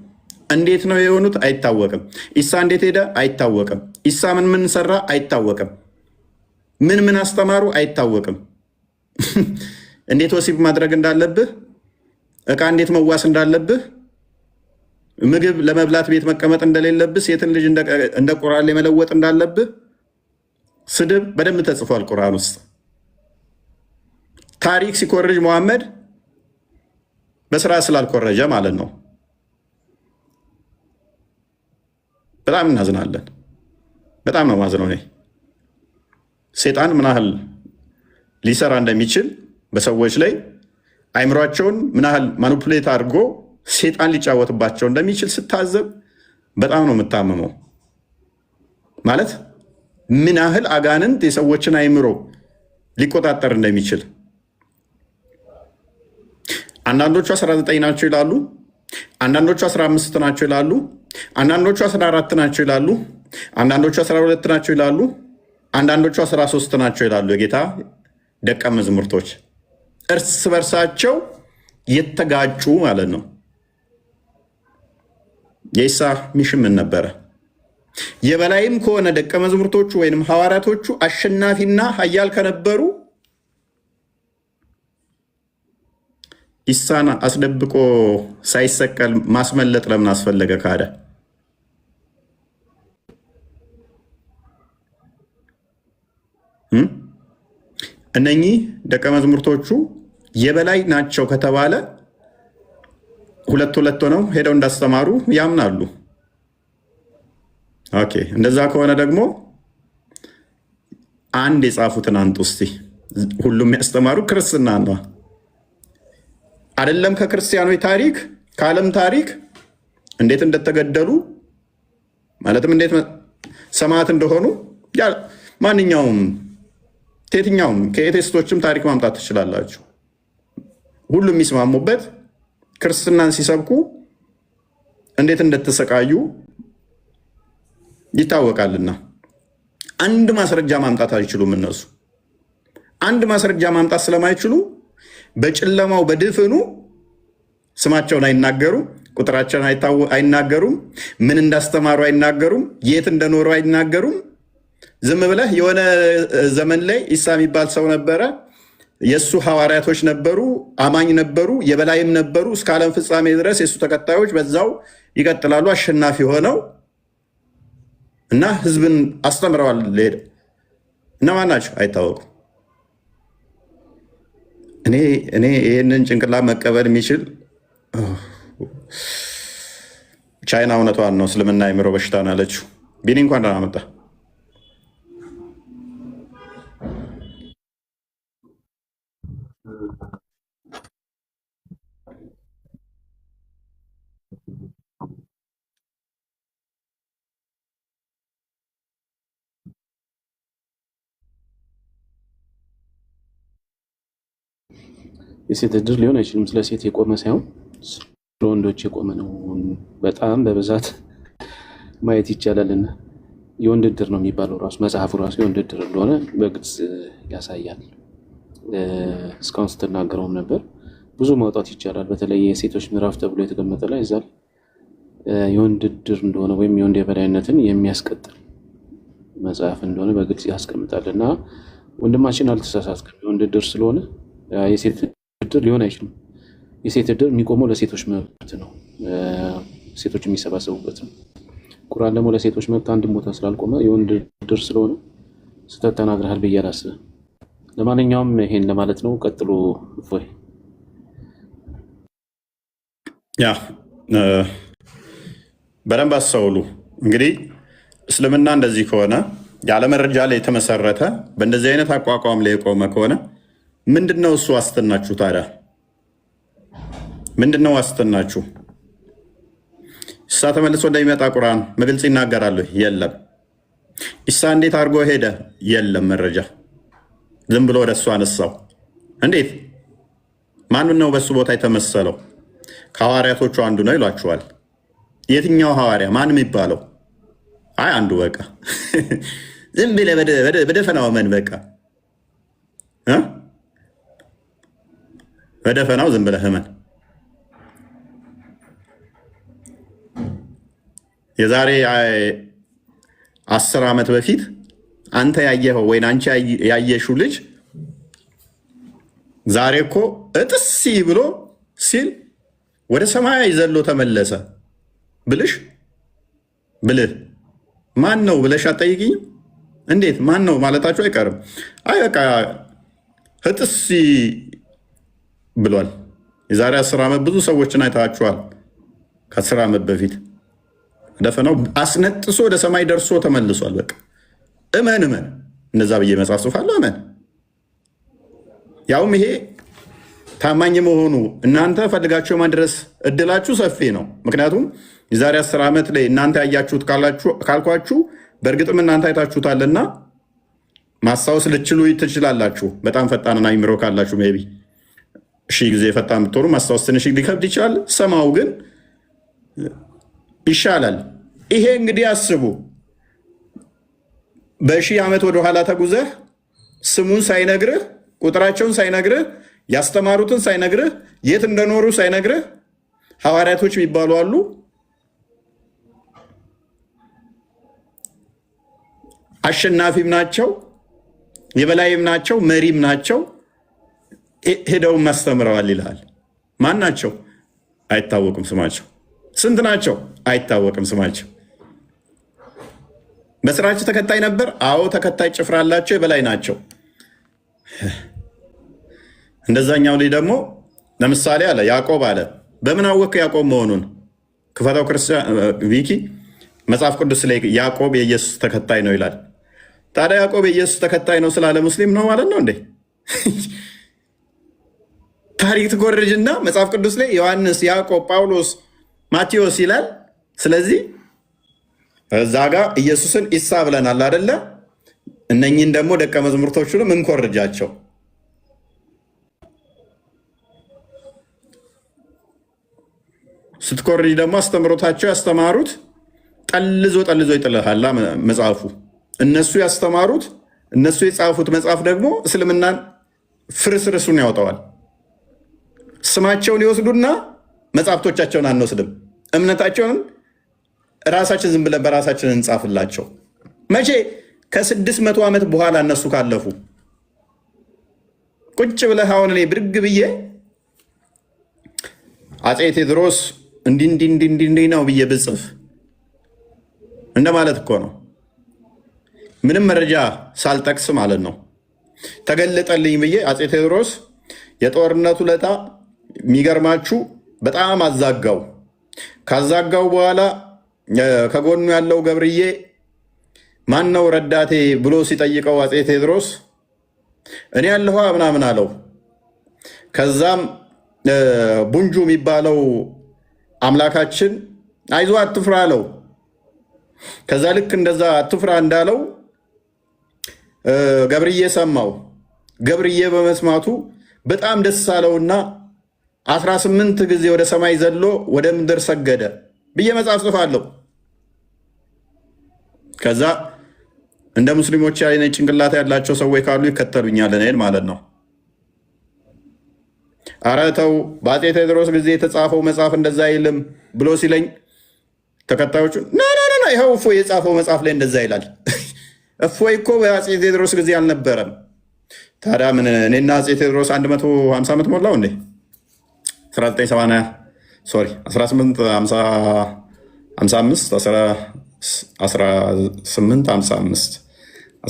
እንዴት ነው የሆኑት? አይታወቅም። ኢሳ እንዴት ሄደ? አይታወቅም። ኢሳ ምን ሰራ? አይታወቅም። ምን አስተማሩ? አይታወቅም። እንዴት ወሲብ ማድረግ እንዳለብህ፣ እቃ እንዴት መዋስ እንዳለብህ ምግብ ለመብላት ቤት መቀመጥ እንደሌለብህ፣ ሴትን ልጅ እንደ ቁራሌ መለወጥ እንዳለብህ ስድብ በደንብ ተጽፏል ቁርአን ውስጥ። ታሪክ ሲኮርጅ መሐመድ በስራ ስላልኮረጀ ማለት ነው። በጣም እናዝናለን። በጣም ነው ማዝነው እኔ። ሴጣን ምን ያህል ሊሰራ እንደሚችል በሰዎች ላይ አይምሯቸውን ምን ያህል ማኒፑሌት አድርጎ ሴጣን ሊጫወትባቸው እንደሚችል ስታዘብ በጣም ነው የምታመመው። ማለት ምን ያህል አጋንንት የሰዎችን አይምሮ ሊቆጣጠር እንደሚችል። አንዳንዶቹ 19 ናቸው ይላሉ፣ አንዳንዶቹ 15 ናቸው ይላሉ፣ አንዳንዶቹ 14 ናቸው ይላሉ፣ አንዳንዶቹ 12 ናቸው ይላሉ፣ አንዳንዶቹ 13 ናቸው ይላሉ። የጌታ ደቀ መዛሙርቶች እርስ በርሳቸው የተጋጩ ማለት ነው። የኢሳ ሚሽን ምን ነበረ? የበላይም ከሆነ ደቀ መዛሙርቶቹ ወይንም ሐዋርያቶቹ አሸናፊና ኃያል ከነበሩ ኢሳን አስደብቆ ሳይሰቀል ማስመለጥ ለምን አስፈለገ? ካደ እነኚህ ደቀ መዛሙርቶቹ የበላይ ናቸው ከተባለ ሁለት ሆነው ሄደው እንዳስተማሩ ያምናሉ። ኦኬ፣ እንደዛ ከሆነ ደግሞ አንድ የጻፉትን አንጡ እስቲ። ሁሉም ያስተማሩ ክርስትና ነው አይደለም? ከክርስቲያኖች ታሪክ ከዓለም ታሪክ እንዴት እንደተገደሉ ማለትም እንዴት ሰማዕት እንደሆኑ ማንኛውም ከየትኛውም ከኤቴስቶችም ታሪክ ማምጣት ትችላላችሁ። ሁሉም የሚስማሙበት ክርስትናን ሲሰብኩ እንዴት እንደተሰቃዩ ይታወቃልና አንድ ማስረጃ ማምጣት አይችሉም። እነሱ አንድ ማስረጃ ማምጣት ስለማይችሉ በጨለማው በድፍኑ ስማቸውን አይናገሩም፣ ቁጥራቸውን አይናገሩም፣ ምን እንዳስተማሩ አይናገሩም፣ የት እንደኖሩ አይናገሩም። ዝም ብለህ የሆነ ዘመን ላይ ኢሳ የሚባል ሰው ነበረ፣ የእሱ ሐዋርያቶች ነበሩ፣ አማኝ ነበሩ፣ የበላይም ነበሩ። እስከ ዓለም ፍጻሜ ድረስ የእሱ ተከታዮች በዛው ይቀጥላሉ አሸናፊ ሆነው እና ህዝብን አስተምረዋል። ሄደ እነማን ናቸው አይታወቁም። እኔ ይህንን ጭንቅላት መቀበል የሚችል ቻይና እውነቷን ነው። እስልምና የአእምሮ በሽታ ነው ያለችው። ቢኒ እንኳን ደህና መጣ። የሴት እድር ሊሆን አይችልም። ስለ ሴት የቆመ ሳይሆን ስለ ወንዶች የቆመ ነው። በጣም በብዛት ማየት ይቻላልና የወንድ እድር ነው የሚባለው ራሱ መጽሐፉ ራሱ የወንድ እድር እንደሆነ በግልጽ ያሳያል። እስካሁን ስትናገረውም ነበር። ብዙ ማውጣት ይቻላል። በተለይ የሴቶች ምዕራፍ ተብሎ የተቀመጠ ላይ እዛ የወንድ እድር እንደሆነ ወይም የወንድ የበላይነትን የሚያስቀጥል መጽሐፍ እንደሆነ በግልጽ ያስቀምጣል። እና ወንድማችን አልተሳሳትክም። የወንድ እድር ስለሆነ የሴት እድር ሊሆን አይችልም። የሴት እድር የሚቆመው ለሴቶች መብት ነው፣ ሴቶች የሚሰባሰቡበት ነው። ቁርአን ደግሞ ለሴቶች መብት አንድም ቦታ ስላልቆመ የወንድ እድር ስለሆነ ስህተት ተናግረሃል ብዬ አላስብም። ለማንኛውም ይሄን ለማለት ነው። ቀጥሎ እፎይ። ያ በደንብ አስተውሉ። እንግዲህ እስልምና እንደዚህ ከሆነ ያለ መረጃ ላይ የተመሰረተ በእንደዚህ አይነት አቋቋም ላይ የቆመ ከሆነ ምንድነው እሱ ዋስትናችሁ? ታዲያ ምንድነው ዋስትናችሁ? ኢሳ ተመልሶ እንደሚመጣ ቁርአን በግልጽ ይናገራሉ? የለም። ኢሳ እንዴት አድርጎ ሄደ? የለም መረጃ። ዝም ብሎ ወደ እሱ አነሳው። እንዴት? ማንን ነው በሱ ቦታ የተመሰለው? ከሐዋርያቶቹ አንዱ ነው ይሏችኋል። የትኛው ሐዋርያ? ማን የሚባለው? አይ አንዱ በቃ ዝም ብለህ በደፈናው መን በቃ በደፈናው ዝም ብለህ እመን። የዛሬ 10 ዓመት በፊት አንተ ያየኸው ወይ አንቺ ያየሽው ልጅ ዛሬ እኮ እጥስ ብሎ ሲል ወደ ሰማይ ዘሎ ተመለሰ። ብልህ ማን ነው ብለሽ አትጠይቂኝም? እንዴት ማን ነው ማለታችሁ አይቀርም። አይ በቃ ህጥስ ብሏል። የዛሬ 10 ዓመት ብዙ ሰዎችን አይታችኋል። ከ10 ዓመት በፊት ደፈናው አስነጥሶ ወደ ሰማይ ደርሶ ተመልሷል። በቃ እመን እንደዛ ብዬ መጽሐፍ ጽፋለሁ። እመን ያውም ይሄ ታማኝ መሆኑ እናንተ ፈልጋችሁ ማድረስ እድላችሁ ሰፊ ነው። ምክንያቱም የዛሬ 10 ዓመት ላይ እናንተ ያያችሁት ካልኳችሁ በእርግጥም እናንተ አይታችሁታልና ማስታወስ ልችሉ ትችላላችሁ። በጣም ፈጣንና አይምሮ ካላችሁ ሜይ ቢ ጊዜ ፈጣን ብትሆኑ ማስታወስ ትንሽ ሊከብድ ይችላል። ሰማው ግን ይሻላል። ይሄ እንግዲህ አስቡ፣ በ1000 ዓመት ወደኋላ ተጉዘህ ስሙን ሳይነግርህ ቁጥራቸውን ሳይነግርህ ያስተማሩትን ሳይነግርህ የት እንደኖሩ ሳይነግርህ ሐዋርያቶች የሚባሉ አሉ። አሸናፊም ናቸው፣ የበላይም ናቸው፣ መሪም ናቸው። ሄደውም አስተምረዋል ይልሃል። ማን ናቸው? አይታወቅም ስማቸው። ስንት ናቸው? አይታወቅም ስማቸው። በስራቸው ተከታይ ነበር? አዎ ተከታይ ጭፍራ አላቸው፣ የበላይ ናቸው። እንደዛኛው ላይ ደግሞ ለምሳሌ አለ ያዕቆብ አለ። በምን አወቅ ያዕቆብ መሆኑን? ክፈታው ክርስቲያን ቪኪ መጽሐፍ ቅዱስ ላይ ያዕቆብ የኢየሱስ ተከታይ ነው ይላል። ታዲያ ያዕቆብ የኢየሱስ ተከታይ ነው ስላለ ሙስሊም ነው ማለት ነው እንዴ? ታሪክ ትኮርጅና መጽሐፍ ቅዱስ ላይ ዮሐንስ፣ ያዕቆብ፣ ጳውሎስ፣ ማቴዎስ ይላል። ስለዚህ እዛ ጋር ኢየሱስን ኢሳ ብለናል አደለ? እነኚህን ደግሞ ደቀ መዝሙርቶቹንም እንኮርጃቸው። ስትኮርጅ ደግሞ አስተምሮታቸው ያስተማሩት ጠልዞ ይጥልሃል መጽሐፉ። እነሱ ያስተማሩት እነሱ የጻፉት መጽሐፍ ደግሞ እስልምናን ፍርስርሱን ያወጣዋል። ስማቸውን ይወስዱና መጽሐፍቶቻቸውን አንወስድም፣ እምነታቸውን ራሳችን ዝም ብለን በራሳችን እንጻፍላቸው። መቼ? ከ600 ዓመት በኋላ እነሱ ካለፉ። ቁጭ ብለህ አሁን እኔ ብድግ ብዬ አፄ ቴዎድሮስ እንዲህ ነው ብዬ ብጽፍ እንደማለት እኮ ነው። ምንም መረጃ ሳልጠቅስ ማለት ነው። ተገለጠልኝ ብዬ አፄ ቴዎድሮስ የጦርነቱ ለታ የሚገርማችሁ በጣም አዛጋው። ካዛጋው በኋላ ከጎኑ ያለው ገብርዬ ማን ነው ረዳቴ ብሎ ሲጠይቀው አፄ ቴዎድሮስ እኔ ያለኋ ምናምን አለው። ከዛም ቡንጁ የሚባለው አምላካችን አይዞ አትፍራ አለው። ከዛ ልክ እንደዛ አትፍራ እንዳለው ገብርዬ ሰማው። ገብርዬ በመስማቱ በጣም ደስ አለውና 18 ጊዜ ወደ ሰማይ ዘሎ ወደ ምድር ሰገደ ብዬ መጽሐፍ ጽፋለሁ። ከዛ እንደ ሙስሊሞች አይነት ጭንቅላት ያላቸው ሰዎች ካሉ ይከተሉኛል እኔን ማለት ነው። ኧረ ተው በአፄ ቴዎድሮስ ጊዜ የተጻፈው መጽሐፍ እንደዛ አይልም ብሎ ሲለኝ ተከታዮቹ ና ይኸው እፎይ የጻፈው መጽሐፍ ላይ እንደዛ ይላል። እፎይ እኮ በአፄ ቴዎድሮስ ጊዜ አልነበረም። ታዲያ ምን እኔና አፄ ቴዎድሮስ 150 ዓመት ሞላው እንዴ?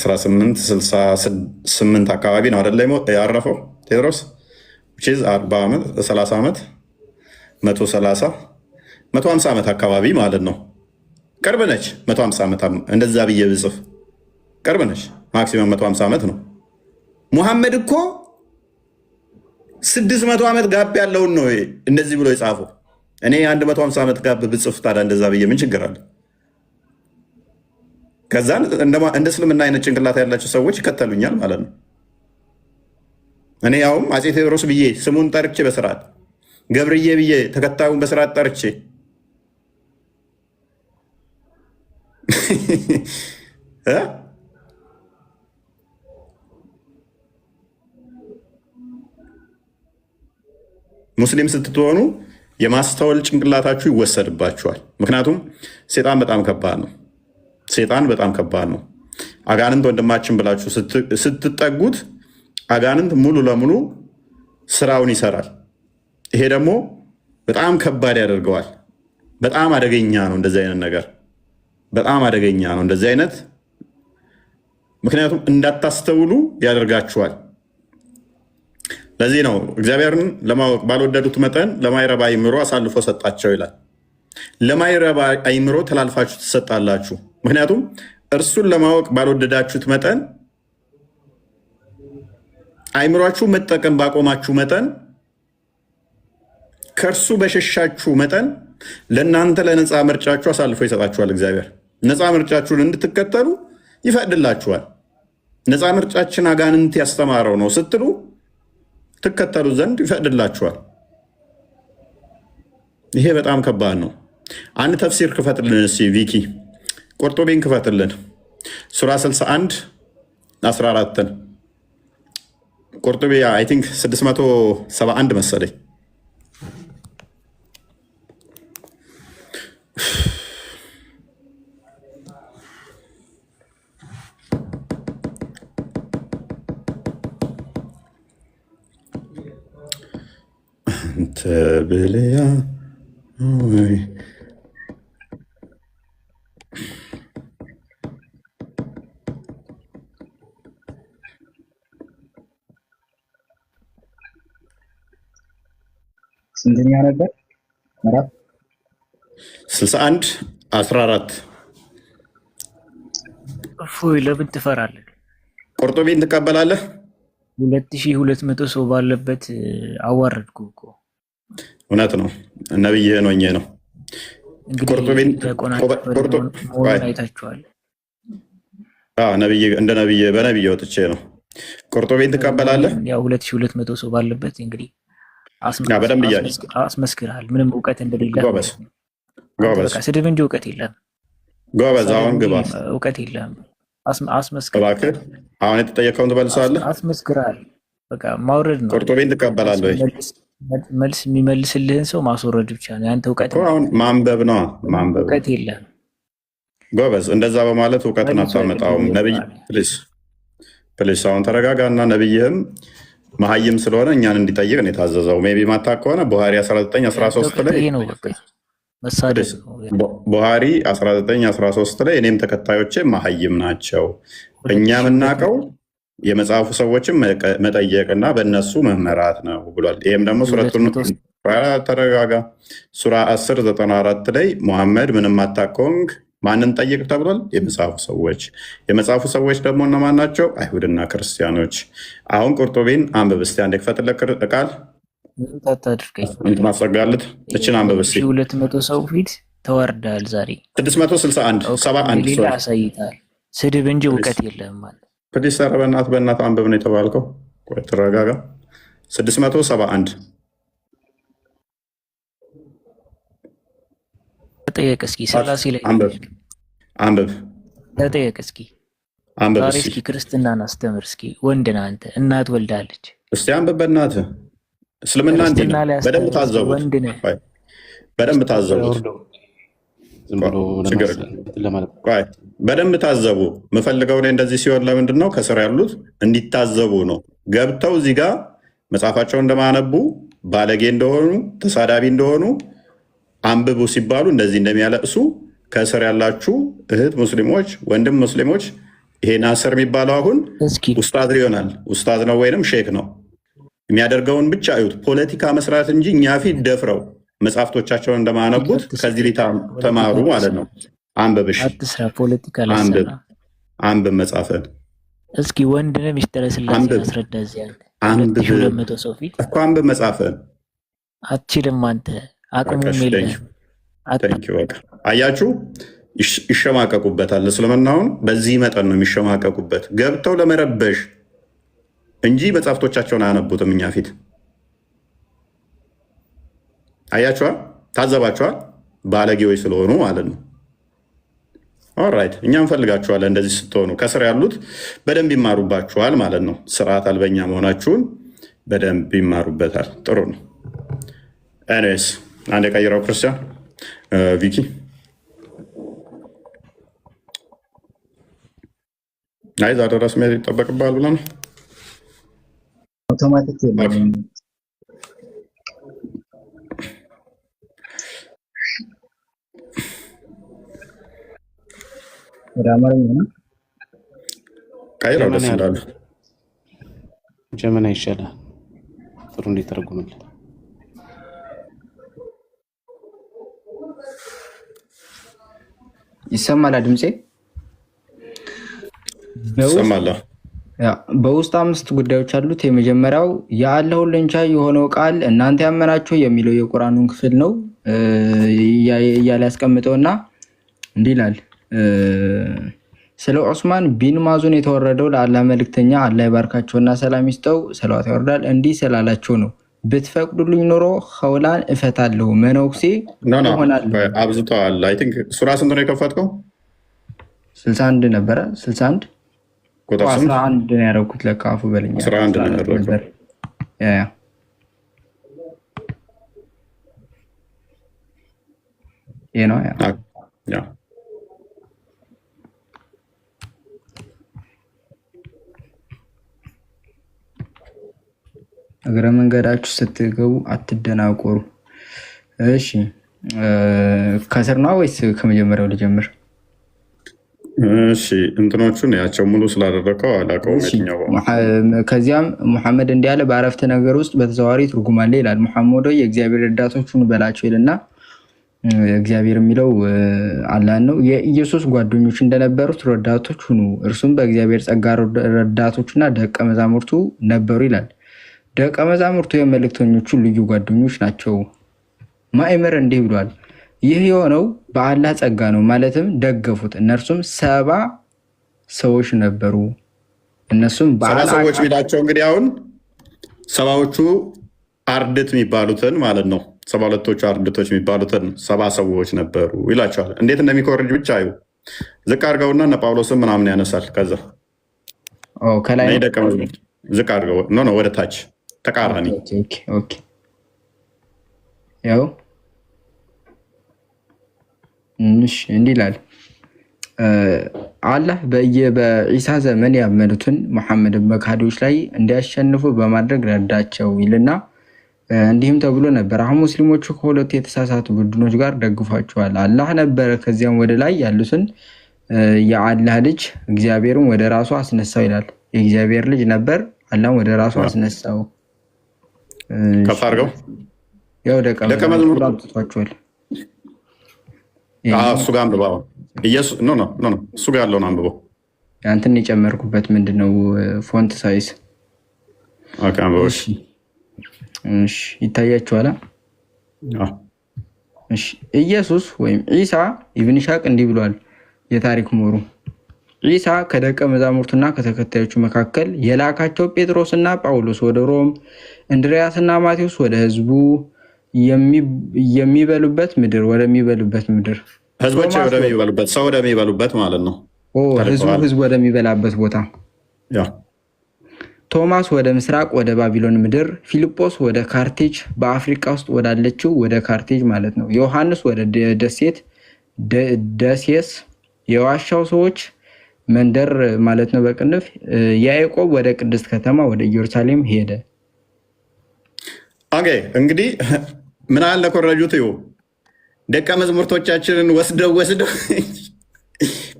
1868 አካባቢ ነው አይደለ ያረፈው ቴዎድሮስ 40 ዓመት 30 ዓመት 150 ዓመት አካባቢ ማለት ነው። ቅርብ ነች 150 ዓመት እንደዛ ብዬ ብጽፍ ቅርብ ነች። ማክሲመም 150 ዓመት ነው። ሙሐመድ እኮ 600 ዓመት ጋፕ ያለውን ነው እንደዚህ ብሎ የጻፈው። እኔ 150 ዓመት ጋፕ ብጽፍ ታዲያ እንደዛ ብዬ ምን ችግር አለ? ከዛ እንደ እስልምና አይነት ጭንቅላት ያላቸው ሰዎች ይከተሉኛል ማለት ነው። እኔ ያውም አፄ ቴዎድሮስ ብዬ ስሙን ጠርቼ በስርዓት ገብርዬ ብዬ ተከታዩን በስርዓት ጠርቼ ሙስሊም ስትሆኑ የማስተዋል ጭንቅላታችሁ ይወሰድባችኋል። ምክንያቱም ሴጣን በጣም ከባድ ነው። ሴጣን በጣም ከባድ ነው። አጋንንት ወንድማችን ብላችሁ ስትጠጉት አጋንንት ሙሉ ለሙሉ ስራውን ይሰራል። ይሄ ደግሞ በጣም ከባድ ያደርገዋል። በጣም አደገኛ ነው እንደዚህ አይነት ነገር፣ በጣም አደገኛ ነው እንደዚህ አይነት። ምክንያቱም እንዳታስተውሉ ያደርጋችኋል። ለዚህ ነው እግዚአብሔርን ለማወቅ ባልወደዱት መጠን ለማይረባ አይምሮ አሳልፎ ሰጣቸው ይላል። ለማይረባ አይምሮ ተላልፋችሁ ትሰጣላችሁ። ምክንያቱም እርሱን ለማወቅ ባልወደዳችሁት መጠን አይምሯችሁ መጠቀም ባቆማችሁ መጠን ከእርሱ በሸሻችሁ መጠን ለእናንተ ለነፃ ምርጫችሁ አሳልፎ ይሰጣችኋል። እግዚአብሔር ነፃ ምርጫችሁን እንድትከተሉ ይፈቅድላችኋል። ነፃ ምርጫችን አጋንንት ያስተማረው ነው ስትሉ ትከተሉ ዘንድ ይፈቅድላችኋል። ይሄ በጣም ከባድ ነው። አንድ ተፍሲር ክፈትልን እስኪ ቪኪ፣ ቁርጡቢን ክፈትልን። ሱራ 61 14 ቁርጡቢ አይ ቲንክ 671 መሰለኝ። አንተ ብልያ ስንተኛ ነበር? 61 14 እፎይ ለምን ትፈራለህ? ቁርጡቢን ትቀበላለህ? 2200 ሰው ባለበት አዋረድኩ እኮ። እውነት ነው። ነብይህን ሆኜ ነው። ቁርጡቢን አይታችኋል። እንደ ነብይ በነብይ ወጥቼ ነው። ቁርጡቢን ትቀበላለህ? ያው 2200 ሰው ባለበት እንግዲህ በደንብ አስመስክርሃል። ምንም እውቀት እንደሌለ ጎበዝ፣ ስድብ እንጂ እውቀት የለም። ጎበዝ፣ አሁን ግባ። እውቀት የለም። አስመስክር። እባክህ አሁን የተጠየቀውን ትመልሳለህ። አስመስክርሃል። በቃ ማውረድ ነው። ቁርጡቢን ትቀበላለህ ወይ? መልስ የሚመልስልህን ሰው ማስወረድ ብቻ ነው ያንተ እውቀት። አሁን ማንበብ ነው። ማንበብ እውቀት የለም። ጎበዝ፣ እንደዛ በማለት እውቀትን አታመጣውም። ነብይ ፕሊስ፣ አሁን ተረጋጋና ነብይህም መሀይም ስለሆነ እኛን እንዲጠይቅ ነው የታዘዘው። ሜይ ቢ ማታውቅ ከሆነ ቡሃሪ 1913 ላይ ቡሃሪ 1913 ላይ እኔም ተከታዮቼ መሀይም ናቸው፣ እኛ የምናውቀው የመጽሐፉ ሰዎችን መጠየቅና በእነሱ መመራት ነው ብሏል። ይህም ደግሞ ሱረቱን ተረጋጋ፣ ሱራ 1094 ላይ ሙሐመድ ምንም አታውቅ ማንን ጠይቅ ተብሏል? የመጽሐፉ ሰዎች ደግሞ እነማን ናቸው? አይሁድና ክርስቲያኖች። አሁን ቁርጡቢን አንብብ እስኪ አንዴ ክፈትለት ቃል ማስረጋለት እችን አንብብ እስኪ። 200 ሰው ፊት ተወርዳል። ዛሬ 661 አሳይታል። ስድብ እንጂ እውቀት የለም ማለት ፕሊስ። ኧረ በእናትህ አንብብ ነው የተባልከው። ቆይ ተረጋጋ። 671 ተጠየቅ እስኪ። ስላሴ ላይ አንብብ። ተጠየቅ እስኪ። ዛሬ እስኪ ክርስትናን አስተምር እስኪ። ወንድ ነህ አንተ፣ እናት ወልዳለች። እስቲ አንብብ በእናትህ። እስልምና እንዲህ ነው። በደንብ ታዘቡት፣ በደንብ ታዘቡት፣ በደንብ ታዘቡ። የምፈልገው እኔ እንደዚህ ሲሆን ለምንድን ነው? ከስር ያሉት እንዲታዘቡ ነው። ገብተው እዚህ ጋር መጽሐፋቸውን እንደማነቡ ባለጌ እንደሆኑ ተሳዳቢ እንደሆኑ አንብቡ ሲባሉ እንደዚህ እንደሚያለቅሱ ከስር ያላችሁ እህት ሙስሊሞች፣ ወንድም ሙስሊሞች፣ ይሄ ናስር የሚባለው አሁን ኡስታዝ ይሆናል። ኡስታዝ ነው ወይንም ሼክ ነው። የሚያደርገውን ብቻ እዩት። ፖለቲካ መስራት እንጂ እኛ ፊት ደፍረው መጽሐፍቶቻቸውን እንደማነቡት ከዚህ ላይ ተማሩ ማለት ነው። አንብብሽ፣ አንብብ መጽሐፍን እስኪ። ወንድነህ ሚስጥረ ስላሴ አስረዳ። እዚያ አንብብ 200 ሰው ፊት እኮ አንብብ መጽሐፍን። አትችልም አንተ፣ አቅሙም የለህም። አያችሁ፣ ይሸማቀቁበታል። እስልምናውን በዚህ መጠን ነው የሚሸማቀቁበት፣ ገብተው ለመረበሽ እንጂ መጽሐፍቶቻቸውን አያነቡትም እኛ ፊት። አያችኋል፣ ታዘባችኋል። ባለጌዎች ስለሆኑ ማለት ነው። ኦራይት፣ እኛ እንፈልጋችኋለን። እንደዚህ ስትሆኑ ከስር ያሉት በደንብ ይማሩባችኋል ማለት ነው። ስርዓት አልበኛ መሆናችሁን በደንብ ይማሩበታል። ጥሩ ነው። ኤኒዌይስ አንድ የቀይረው ክርስቲያን ቪኪ አይ ዛ ድረስ መሄድ ይጠበቅብሃል ብለህ ነው። አውቶማቲክ ወደ አማርኛ ነው ቀይረው ደስ እንዳለ ጀመና ይሻላል። ጥሩ እንዲተረጉምልን ይሰማል ድምጼ? ይሰማል። በውስጥ 5 ጉዳዮች አሉት። የመጀመሪያው የአላህ ሁሉን ቻይ የሆነው ቃል እናንተ ያመናችሁ የሚለው የቁርአኑን ክፍል ነው እያለ ያስቀምጠውና እንዲህ ይላል። ስለ ዑስማን ቢን ማዙን የተወረደው ለአላህ መልእክተኛ አላህ ይባርካቸውና ሰላም ይስጠው ሰላዋት ያወርዳል እንዲህ ስላላቸው ነው። ብትፈቅዱልኝ ኖሮ ኸውላን እፈታለሁ መነኩሴ ይሆናል። አብዝተዋል። አይ ቲንክ ሱራ ስንት ነው የከፈትከው? 61 ነበረ። 61 ቁጥር 11 ነው ያደረኩት። ለካፉ በለኛ 11 ነው ያደረኩት። ይሄ ነው ያ እግረ መንገዳችሁ ስትገቡ አትደናቆሩ። እሺ ከስር ነው ወይስ ከመጀመሪያው ልጀምር? እሺ እንትኖቹን ያቸው ሙሉ ስላደረከው አላውቀውም የትኛው። ከዚያም ሙሐመድ እንዲህ አለ በአረፍተ ነገር ውስጥ በተዘዋዋሪ ትርጉም አለ ይላል። ሙሐመድ የእግዚአብሔር ረዳቶች ሁኑ በላቸው ይልና እግዚአብሔር የሚለው አላህን ነው። የኢየሱስ ጓደኞች እንደነበሩት ረዳቶች ሁኑ፣ እርሱም በእግዚአብሔር ጸጋ ረዳቶችና ደቀ መዛሙርቱ ነበሩ ይላል። ደቀ መዛሙርቱ የመልእክተኞቹ ልዩ ጓደኞች ናቸው። ማእመር እንዲህ ብሏል፣ ይህ የሆነው በአላህ ጸጋ ነው፣ ማለትም ደገፉት። እነርሱም 70 ሰዎች ነበሩ። እነሱም 70 ሰዎች ሚላቸው እንግዲህ አሁን 70ዎቹ አርድት የሚባሉትን ማለት ነው። 72ቶቹ አርድቶች የሚባሉትን 70 ሰዎች ነበሩ ይላቸዋል። እንዴት እንደሚኮርጅ ብቻ አዩ። ዝቅ አድርገውና እነ ጳውሎስን ምናምን ያነሳል። ከዛ ከላይ ደቀ መዝሙር ዝቅ አድርገው ኖ ወደ ታች ተቃራኒ ያው እንዲህ ይላል። አላህ በኢሳ ዘመን ያመኑትን ሙሐመድን በካዲዎች ላይ እንዲያሸንፉ በማድረግ ረዳቸው ይልና እንዲህም ተብሎ ነበር፣ አሁን ሙስሊሞቹ ከሁለቱ የተሳሳቱ ቡድኖች ጋር ደግፏቸዋል። አላህ ነበረ ከዚያም ወደ ላይ ያሉትን የአላህ ልጅ እግዚአብሔርን ወደ ራሱ አስነሳው ይላል። የእግዚአብሔር ልጅ ነበር፣ አላህም ወደ ራሱ አስነሳው። ከፍ አድርገው ያው ደቀ መዝሙር አምጥቷቸዋል። እሱ ጋር አንብበው እሱ ጋር ያለውን አንብበው። ያንተን የጨመርኩበት ምንድነው ፎንት ሳይዝ ይታያችኋል። ኢየሱስ ወይም ዒሳ ኢብን ሻቅ እንዲህ ብሏል። የታሪክ ምሁሩ ዒሳ ከደቀ መዛሙርቱና ከተከታዮቹ መካከል የላካቸው ጴጥሮስና ጳውሎስ ወደ ሮም፣ እንድሪያስና ማቴዎስ ወደ ህዝቡ የሚበሉበት ምድር ወደሚበሉበት ምድር ህዝቦች ወደሚበሉበት ሰው ወደሚበሉበት ማለት ነው። ህዝቡ ወደሚበላበት ቦታ። ቶማስ ወደ ምስራቅ ወደ ባቢሎን ምድር፣ ፊልጶስ ወደ ካርቴጅ በአፍሪካ ውስጥ ወዳለችው ወደ ካርቴጅ ማለት ነው። ዮሐንስ ወደ ደሴስ የዋሻው ሰዎች መንደር ማለት ነው በቅንፍ። ያዕቆብ ወደ ቅድስት ከተማ ወደ ኢየሩሳሌም ሄደ። ኦኬ እንግዲህ ምን አለ ኮረጁት ይሁ ደቀ መዛሙርቶቻችንን ወስደው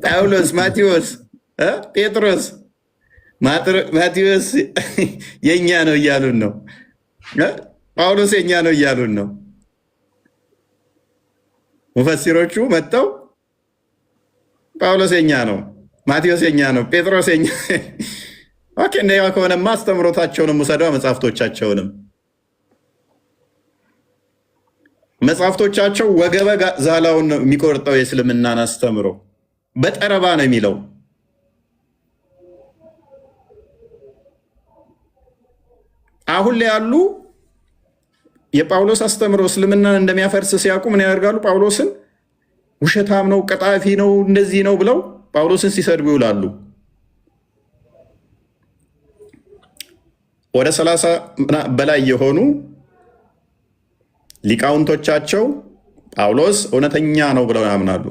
ጳውሎስ፣ ማቴዎስ፣ ጴጥሮስ ማቴዎስ የኛ ነው እያሉን ነው። ጳውሎስ የኛ ነው እያሉን ነው። ሙፈሲሮቹ መጥተው ጳውሎስ የኛ ነው፣ ማቴዎስ የኛ ነው፣ ጴጥሮስ የኛ ኦኬ። እንደያ ከሆነማ አስተምሮታቸውንም ውሰደው፣ መጽሐፍቶቻቸውንም መጽሐፍቶቻቸው ወገበ ዛላውን ነው የሚቆርጠው። የእስልምናን አስተምሮ በጠረባ ነው የሚለው። አሁን ላይ ያሉ የጳውሎስ አስተምሮ እስልምናን እንደሚያፈርስ ሲያውቁ ምን ያደርጋሉ? ጳውሎስን ውሸታም ነው፣ ቀጣፊ ነው፣ እንደዚህ ነው ብለው ጳውሎስን ሲሰድቡ ይውላሉ። ወደ 30 በላይ የሆኑ ሊቃውንቶቻቸው ጳውሎስ እውነተኛ ነው ብለው ያምናሉ።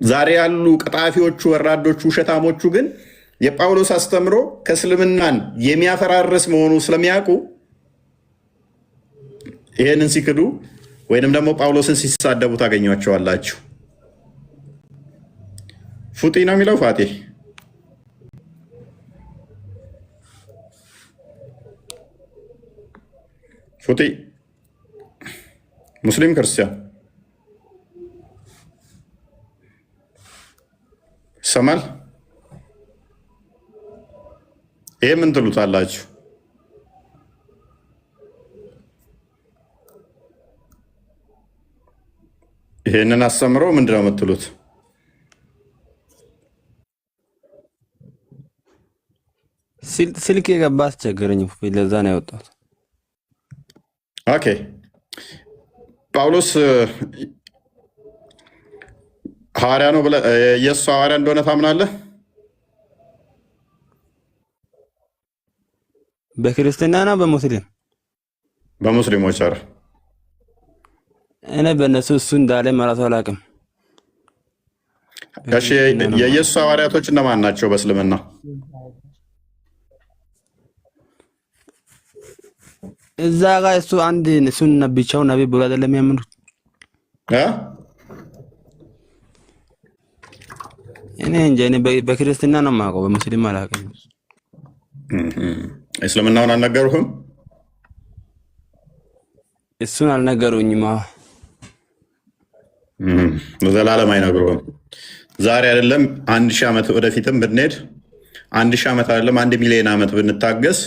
ዛሬ ያሉ ቀጣፊዎቹ፣ ወራዶቹ፣ ውሸታሞቹ ግን የጳውሎስ አስተምሮ ከእስልምናን የሚያፈራርስ መሆኑ ስለሚያውቁ ይህንን ሲክዱ ወይንም ደግሞ ጳውሎስን ሲሳደቡ ታገኟቸዋላችሁ። ፉጢ ነው የሚለው ፋጤ ፉጢ ሙስሊም ክርስቲያን ይሰማል? ይሄ ምን ትሉታላችሁ? ይሄንን አስተምሮ ምንድን ነው የምትሉት? ስልክ የገባ አስቸገረኝ። ለዛ ነው ያወጣሁት። ኦኬ ጳውሎስ ሐዋርያ ነው ብለህ ኢየሱስ ሐዋርያ እንደሆነ ታምናለህ? በክርስትና ነው በሙስሊም? በሙስሊሞች። ኧረ እኔ በእነሱ እሱ እንዳለ መራሱ አላውቅም። እሺ የኢየሱስ ሐዋርያቶች እነማን ናቸው በእስልምና? እዛ ጋር እሱ አንድ እሱን ብቻውን ነብይ ብሎ አይደለም የሚያምኑት። እኔ እንጃ፣ እኔ በክርስትና ነው የማውቀው፣ በሙስሊም አላውቅም። እስልምናውን አልነገሩህም? እሱን አልነገሩኝም። ዘላለም አይነግሩህም። ዛሬ አይደለም 1000 ዓመት ወደፊትም ብንሄድ 1000 ዓመት አይደለም 1 ሚሊዮን ዓመት ብንታገስ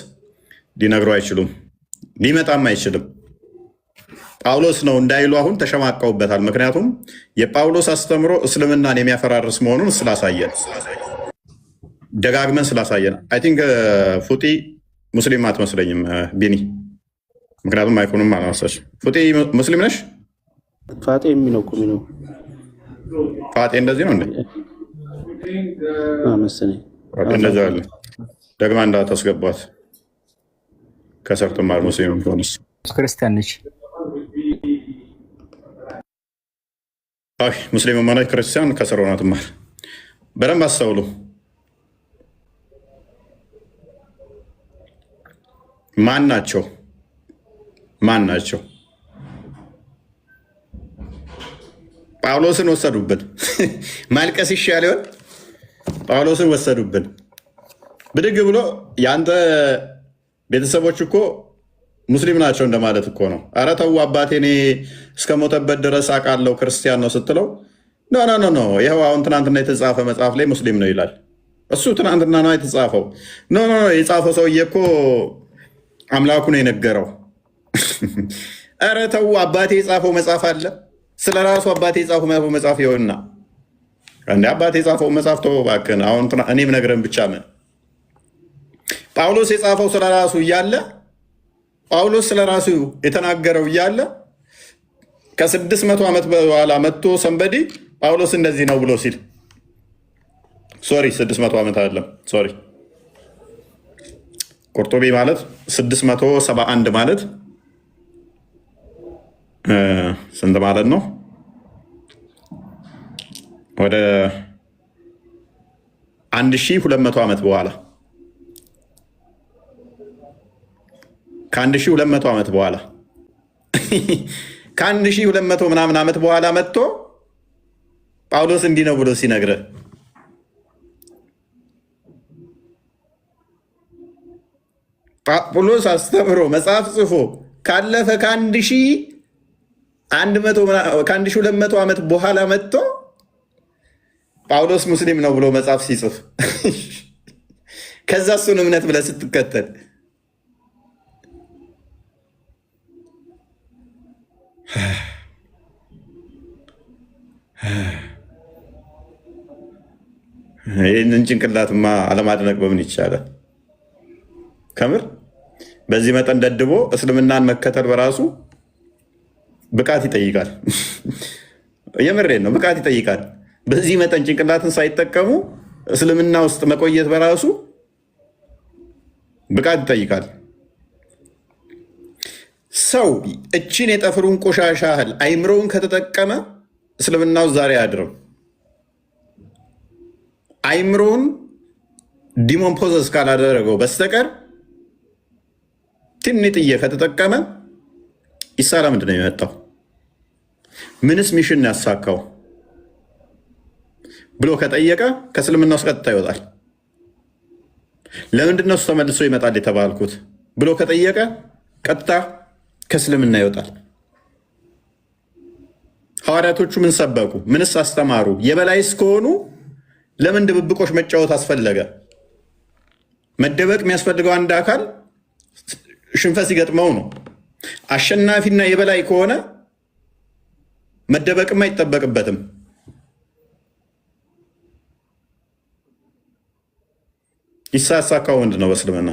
ሊነግሩ አይችሉም። ሊመጣም አይችልም። ጳውሎስ ነው እንዳይሉ አሁን ተሸማቀውበታል። ምክንያቱም የጳውሎስ አስተምሮ እስልምናን የሚያፈራርስ መሆኑን ስላሳየን፣ ደጋግመን ስላሳየን። አይ ቲንክ ፉጢ ሙስሊም አትመስለኝም ቢኒ፣ ምክንያቱም አይኮኑም አላመሰች። ፉጢ ሙስሊም ነሽ? ፋጤ የሚለው እኮ ነው። ፋጤ እንደዚህ ነው እንዴ መሰለኝ። እንደዛ አለ። ደግማ እንዳታስገባት ከስር ትማር። ሙስሊም ሆነስ ክርስቲያን ነች። ሙስሊም ሆነ ክርስቲያን ከስር ሆና ትማር። በደንብ አስተውሉ። ማን ናቸው? ማን ናቸው? ጳውሎስን ወሰዱብን። ማልቀስ ይሻል ይሆን? ጳውሎስን ወሰዱብን። ብድግ ብሎ የአንተ ቤተሰቦች እኮ ሙስሊም ናቸው እንደማለት እኮ ነው። ኧረ ተው አባቴ እኔ እስከ ሞተበት ድረስ አውቃለሁ ክርስቲያን ነው ስትለው፣ ኖ ይኸው አሁን ትናንትና የተጻፈ መጽሐፍ ላይ ሙስሊም ነው ይላል። እሱ ትናንትና ነው የተጻፈው። ኖ የጻፈው ሰውዬ እኮ አምላኩ ነው የነገረው። ኧረ ተው አባቴ የጻፈው መጽሐፍ አለ። ስለ ራሱ አባቴ የጻፈው መጽሐፍ ይሆንና እንደ አባቴ የጻፈው መጽሐፍ ተው እባክህን። አሁን እኔም ነግረን ብቻ ምን ጳውሎስ የጻፈው ስለ ራሱ እያለ ጳውሎስ ስለ ራሱ የተናገረው እያለ ከ600 ዓመት በኋላ መጥቶ ሰንበዲ ጳውሎስ እንደዚህ ነው ብሎ ሲል፣ ሶሪ 600 ዓመት አይደለም፣ ሶሪ ቁርጡቢ ማለት 671 ማለት ስንት ማለት ነው? ወደ 1200 ዓመት በኋላ ከ1200 ዓመት በኋላ ከ1200 ምናምን ዓመት በኋላ መጥቶ ጳውሎስ እንዲህ ነው ብሎ ሲነግረ ጳውሎስ አስተምሮ መጽሐፍ ጽፎ ካለፈ ከ1200 ዓመት በኋላ መጥቶ ጳውሎስ ሙስሊም ነው ብሎ መጽሐፍ ሲጽፍ ከዛ እሱን እምነት ብለህ ስትከተል ይህንን ጭንቅላትማ አለማድነቅ በምን ይቻላል? ከምር በዚህ መጠን ደድቦ እስልምናን መከተል በራሱ ብቃት ይጠይቃል። የምሬን ነው፣ ብቃት ይጠይቃል። በዚህ መጠን ጭንቅላትን ሳይጠቀሙ እስልምና ውስጥ መቆየት በራሱ ብቃት ይጠይቃል። ሰው እችን የጠፍሩን ቆሻሻ ያህል አይምሮውን ከተጠቀመ እስልምናው ዛሬ አያድርም። አይምሮውን ዲሞን ፖዘስ ካላደረገው በስተቀር ትንጥዬ ከተጠቀመ ኢሳ ለምንድን ነው የመጣው? ምንስ ሚሽን ያሳካው? ብሎ ከጠየቀ ከእስልምና ውስጥ ቀጥታ ይወጣል። ለምንድን ነው እሱ ተመልሶ ይመጣል የተባልኩት ብሎ ከጠየቀ ቀጥታ ከእስልምና ይወጣል። ሐዋርያቶቹ ምን ሰበኩ? ምንስ አስተማሩ? የበላይ እስከሆኑ ለምን ድብብቆች መጫወት አስፈለገ? መደበቅ የሚያስፈልገው አንድ አካል ሽንፈት ሲገጥመው ነው። አሸናፊና የበላይ ከሆነ መደበቅም አይጠበቅበትም። ኢሳ ያሳካው ምንድን ነው? በእስልምና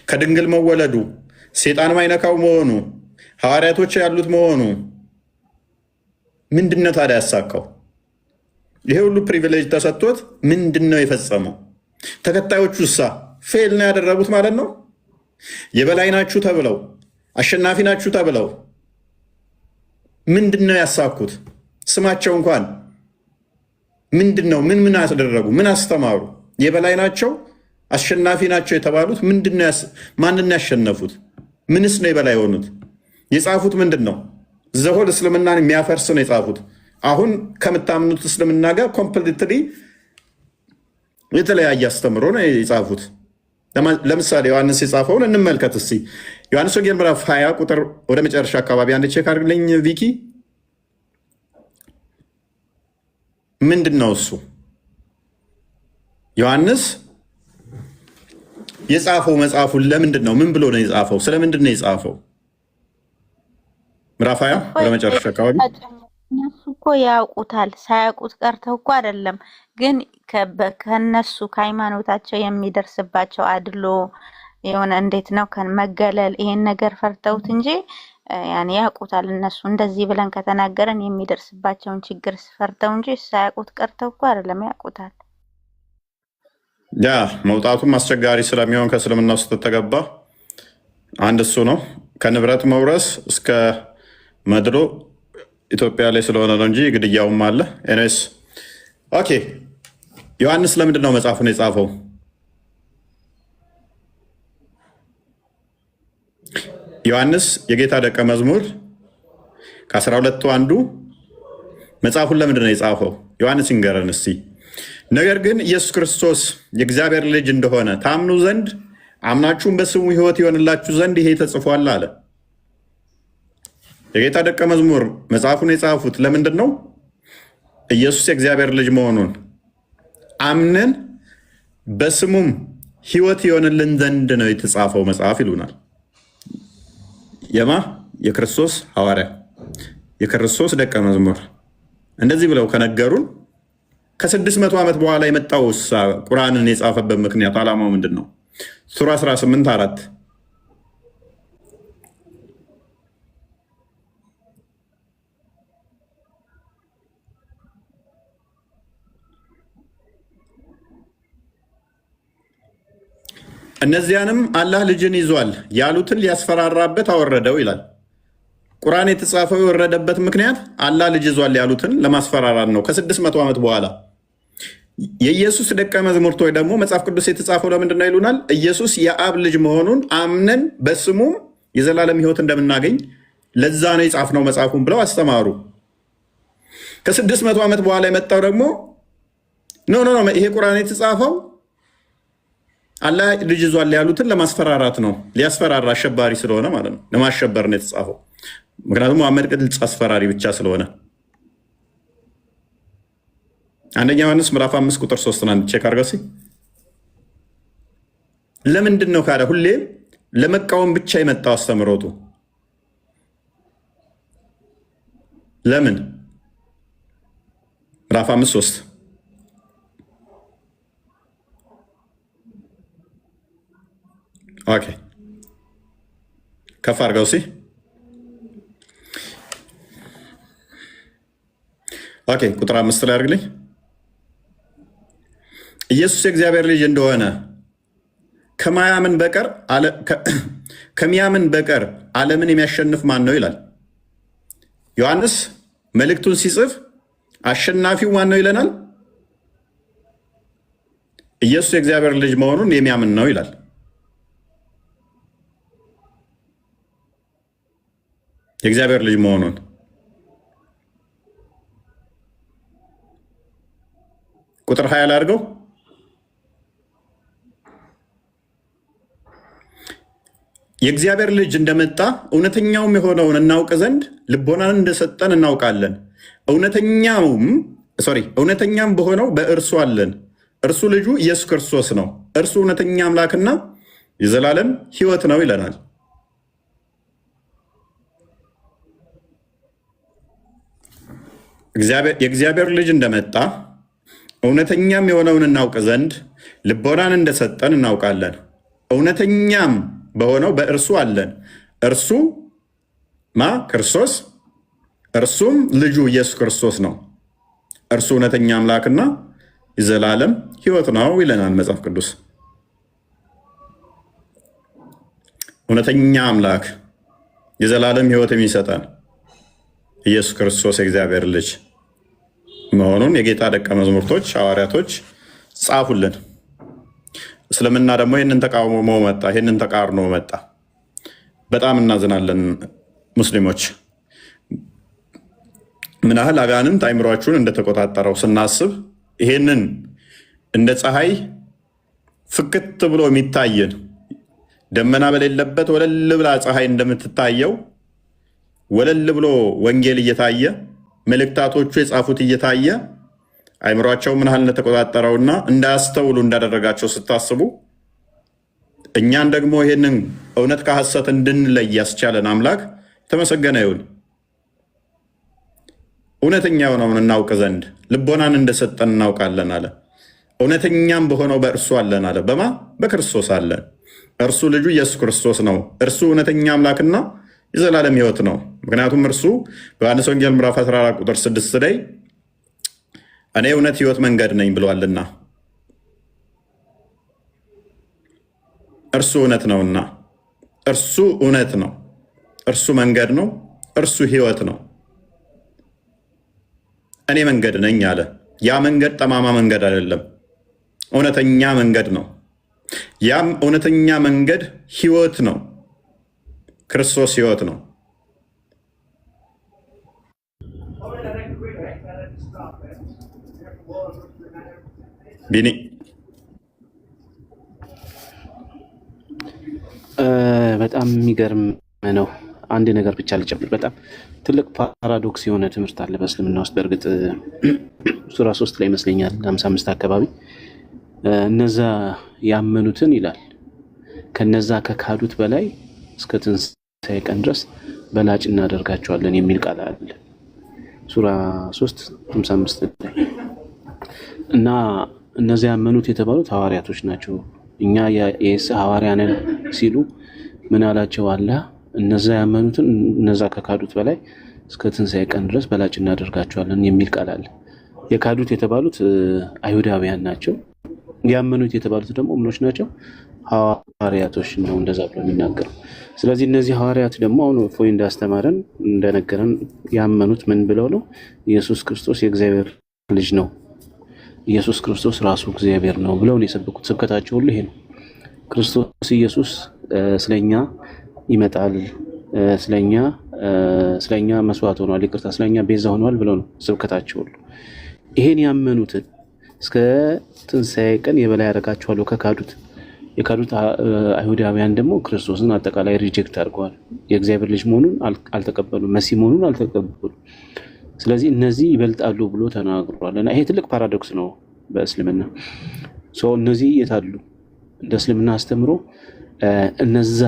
ከድንግል መወለዱ፣ ሴጣን ማይነካው መሆኑ፣ ሐዋርያቶች ያሉት መሆኑ ምንድን ነው ታዲያ ያሳካው? ይሄ ሁሉ ፕሪቪሌጅ ተሰጥቶት ምንድን ነው የፈጸመው? ተከታዮቹ እሳ ፌል ነው ያደረጉት ማለት ነው። የበላይ ናችሁ ተብለው አሸናፊ ናችሁ ተብለው ምንድን ነው ያሳኩት? ስማቸው እንኳን ምንድን ነው? ምን አስደረጉ? ምን አስተማሩ? የበላይ ናቸው አሸናፊ ናቸው የተባሉት ምንድን ነው? ማንን ያሸነፉት? ምንስ ነው የበላይ የሆኑት? የጻፉት ምንድን ነው? ዘሆል እስልምናን የሚያፈርስ ነው የጻፉት። አሁን ከምታምኑት እስልምና ጋር ኮምፕሊትሊ የተለያየ አስተምሮ ነው የጻፉት። ለምሳሌ ዮሐንስ የጻፈውን እንመልከት እስቲ። ዮሐንስ ወንጌል ምዕራፍ 20 ቁጥር ወደ መጨረሻ አካባቢ አንድ ቼክ አድርግልኝ ቪኪ። ምንድን ነው እሱ? ዮሐንስ የጻፈው መጽሐፉን ለምንድን ነው? ምን ብሎ ነው የጻፈው? ስለምንድን ነው የጻፈው? ምዕራፍ 20 ወደ መጨረሻ አካባቢ። እነሱ እኮ ያውቁታል። ሳያውቁት ቀርተው እኮ አይደለም፣ ግን ከነሱ ከሃይማኖታቸው የሚደርስባቸው አድሎ የሆነ እንዴት ነው መገለል፣ ይሄን ነገር ፈርተውት እንጂ ያኔ ያውቁታል። እነሱ እንደዚህ ብለን ከተናገረን የሚደርስባቸውን ችግር ፈርተው እንጂ ሳያውቁት ቀርተው እኮ አይደለም፣ ያውቁታል። ያ መውጣቱም አስቸጋሪ ስለሚሆን ከእስልምና ውስጥ ተገባ። አንድ እሱ ነው። ከንብረት መውረስ እስከ መድሎ ኢትዮጵያ ላይ ስለሆነ ነው እንጂ ግድያውም አለ። ኤኒዌይስ ኦኬ። ዮሐንስ ለምንድን ነው መጽሐፉን የጻፈው? ዮሐንስ የጌታ ደቀ መዝሙር ከ12ቱ አንዱ መጽሐፉን ለምንድን ነው የጻፈው? ዮሐንስ ይንገረን እስቲ። ነገር ግን ኢየሱስ ክርስቶስ የእግዚአብሔር ልጅ እንደሆነ ታምኑ ዘንድ አምናችሁም በስሙ ሕይወት ይሆንላችሁ ዘንድ ይሄ ተጽፏል አለ። የጌታ ደቀ መዝሙር መጽሐፉን የጻፉት ለምንድን ነው? ኢየሱስ የእግዚአብሔር ልጅ መሆኑን አምነን በስሙም ሕይወት ይሆንልን ዘንድ ነው የተጻፈው መጽሐፍ ይሉናል። የማ የክርስቶስ ሐዋርያ፣ የክርስቶስ ደቀ መዝሙር እንደዚህ ብለው ከነገሩን ከ600 ዓመት በኋላ የመጣው ቁርአንን የጻፈበት ምክንያት ዓላማው ምንድን ነው? ሱራ 18 4 እነዚያንም አላህ ልጅን ይዟል ያሉትን ሊያስፈራራበት አወረደው ይላል። ቁርአን የተጻፈው የወረደበት ምክንያት አላህ ልጅ ይዟል ያሉትን ለማስፈራራት ነው። ከ600 ዓመት በኋላ የኢየሱስ ደቀ መዛሙርት ወይ ደግሞ መጽሐፍ ቅዱስ የተጻፈው ለምንድን ነው ይሉናል? ኢየሱስ የአብ ልጅ መሆኑን አምነን በስሙም የዘላለም ሕይወት እንደምናገኝ ለዛ ነው የጻፍነው መጽሐፉን ብለው አስተማሩ። ከ600 ዓመት በኋላ የመጣው ደግሞ ኖ ይሄ ቁርአን የተጻፈው አላህ ልጅ ይዟል ያሉትን ለማስፈራራት ነው። ሊያስፈራራ አሸባሪ ስለሆነ ማለት ነው። ለማሸበር ነው የተጻፈው። ምክንያቱም መሐመድ ግልጽ አስፈራሪ ብቻ ስለሆነ። አንደኛ ዮሐንስ ምዕራፍ 5 ቁጥር 3 አንድ ቼክ አድርገው እስኪ። ለምንድን ነው ካለ ሁሌም ለመቃወም ብቻ የመጣው አስተምሮቱ? ለምን? ምዕራፍ 5 3 ኦኬ ከፍ አድርገው እስኪ። ኦኬ ቁጥር 5 ላይ አድርግልኝ። ኢየሱስ የእግዚአብሔር ልጅ እንደሆነ ከሚያምን በቀር ዓለምን የሚያሸንፍ ማን ነው ይላል ዮሐንስ። መልእክቱን ሲጽፍ አሸናፊው ማን ነው ይለናል? ኢየሱስ የእግዚአብሔር ልጅ መሆኑን የሚያምን ነው ይላል። የእግዚአብሔር ልጅ መሆኑን ቁጥር 20 ላይ አድርገው የእግዚአብሔር ልጅ እንደመጣ እውነተኛውም የሆነውን እናውቅ ዘንድ ልቦናን እንደሰጠን እናውቃለን። እውነተኛም በሆነው በእርሱ አለን። እርሱ ልጁ ኢየሱስ ክርስቶስ ነው። እርሱ እውነተኛ አምላክና የዘላለም ሕይወት ነው ይለናል። የእግዚአብሔር ልጅ እንደመጣ እውነተኛም የሆነውን እናውቅ ዘንድ ልቦናን እንደሰጠን እናውቃለን። እውነተኛም በሆነው በእርሱ አለን። እርሱ ክርስቶስ፣ እርሱም ልጁ ኢየሱስ ክርስቶስ ነው። እርሱ እውነተኛ አምላክና የዘላለም ሕይወት ነው ይለናል መጽሐፍ ቅዱስ። እውነተኛ አምላክ የዘላለም ሕይወት የሚሰጠን ኢየሱስ ክርስቶስ የእግዚአብሔር ልጅ መሆኑን የጌታ ደቀ መዛሙርቶች ሐዋርያቶች ጻፉልን። እስልምና ደግሞ ይህንን ተቃውሞ መጣ፣ ይህንን ተቃርኖ መጣ። በጣም እናዝናለን ሙስሊሞች። ምን ያህል አጋንንት አይምሯችሁን እንደተቆጣጠረው ስናስብ ይሄንን እንደ ፀሐይ ፍክት ብሎ የሚታየን ደመና በሌለበት ወለል ብላ ፀሐይ እንደምትታየው ወለል ብሎ ወንጌል እየታየ መልእክታቶቹ የጻፉት እየታየ አይምሯቸው ምን ያህል እንደተቆጣጠረውና እንዳያስተውሉ እንዳደረጋቸው ስታስቡ እኛን ደግሞ ይሄንን እውነት ከሐሰት እንድንለይ ያስቻለን አምላክ የተመሰገነ ይሁን። እውነተኛ የሆነውን እናውቅ ዘንድ ልቦናን እንደሰጠን እናውቃለን አለ። እውነተኛም በሆነው በእርሱ አለን አለ። በማ በክርስቶስ አለን። እርሱ ልጁ ኢየሱስ ክርስቶስ ነው። እርሱ እውነተኛ አምላክና የዘላለም ሕይወት ነው። ምክንያቱም እርሱ በዮሐንስ ወንጌል ምዕራፍ 14 ቁጥር 6 ላይ እኔ እውነት ሕይወት መንገድ ነኝ ብሏልና እርሱ እውነት ነውና፣ እርሱ እውነት ነው፣ እርሱ መንገድ ነው፣ እርሱ ሕይወት ነው። እኔ መንገድ ነኝ አለ። ያ መንገድ ጠማማ መንገድ አይደለም፣ እውነተኛ መንገድ ነው። ያም እውነተኛ መንገድ ሕይወት ነው። ክርስቶስ ሕይወት ነው። ቢኒ በጣም የሚገርም ነው። አንድ ነገር ብቻ ልጨምር። በጣም ትልቅ ፓራዶክስ የሆነ ትምህርት አለ በእስልምና ውስጥ። በእርግጥ ሱራ 3 ላይ ይመስለኛል 55 አካባቢ እነዛ ያመኑትን ይላል ከነዛ ከካዱት በላይ እስከ ትንሣኤ ቀን ድረስ በላጭ እናደርጋቸዋለን የሚል ቃል አለ ሱራ 3 55 ላይ እና እነዚያ ያመኑት የተባሉት ሐዋርያቶች ናቸው። እኛ የኢየሱስ ሐዋርያ ነን ሲሉ ምን አላቸው አለ እነዛ ያመኑትን እነዛ ከካዱት በላይ እስከ ትንሣኤ ቀን ድረስ በላጭ እናደርጋቸዋለን የሚል ቃል አለ። የካዱት የተባሉት አይሁዳውያን ናቸው። ያመኑት የተባሉት ደግሞ ምኖች ናቸው? ሐዋርያቶች ነው እንደዛ ብሎ የሚናገረው። ስለዚህ እነዚህ ሐዋርያት ደግሞ አሁን እፎይ እንዳስተማረን እንደነገረን ያመኑት ምን ብለው ነው? ኢየሱስ ክርስቶስ የእግዚአብሔር ልጅ ነው፣ ኢየሱስ ክርስቶስ ራሱ እግዚአብሔር ነው ብለው ነው የሰበኩት። ስብከታቸው ሁሉ ይሄ ነው። ክርስቶስ ኢየሱስ ስለኛ ይመጣል፣ ስለኛ መስዋዕት ሆኗል፣ ይቅርታ ስለኛ ቤዛ ሆኗል ብለው ነው ስብከታቸው ሁሉ። ይሄን ያመኑትን እስከ ትንሣኤ ቀን የበላይ ያደርጋቸዋለሁ ከካዱት። የካዱት አይሁዳውያን ደግሞ ክርስቶስን አጠቃላይ ሪጀክት አድርገዋል። የእግዚአብሔር ልጅ መሆኑን አልተቀበሉም፣ መሲህ መሆኑን አልተቀበሉም። ስለዚህ እነዚህ ይበልጣሉ ብሎ ተናግሯል። እና ይሄ ትልቅ ፓራዶክስ ነው በእስልምና። እነዚህ የታሉ? እንደ እስልምና አስተምሮ እነዛ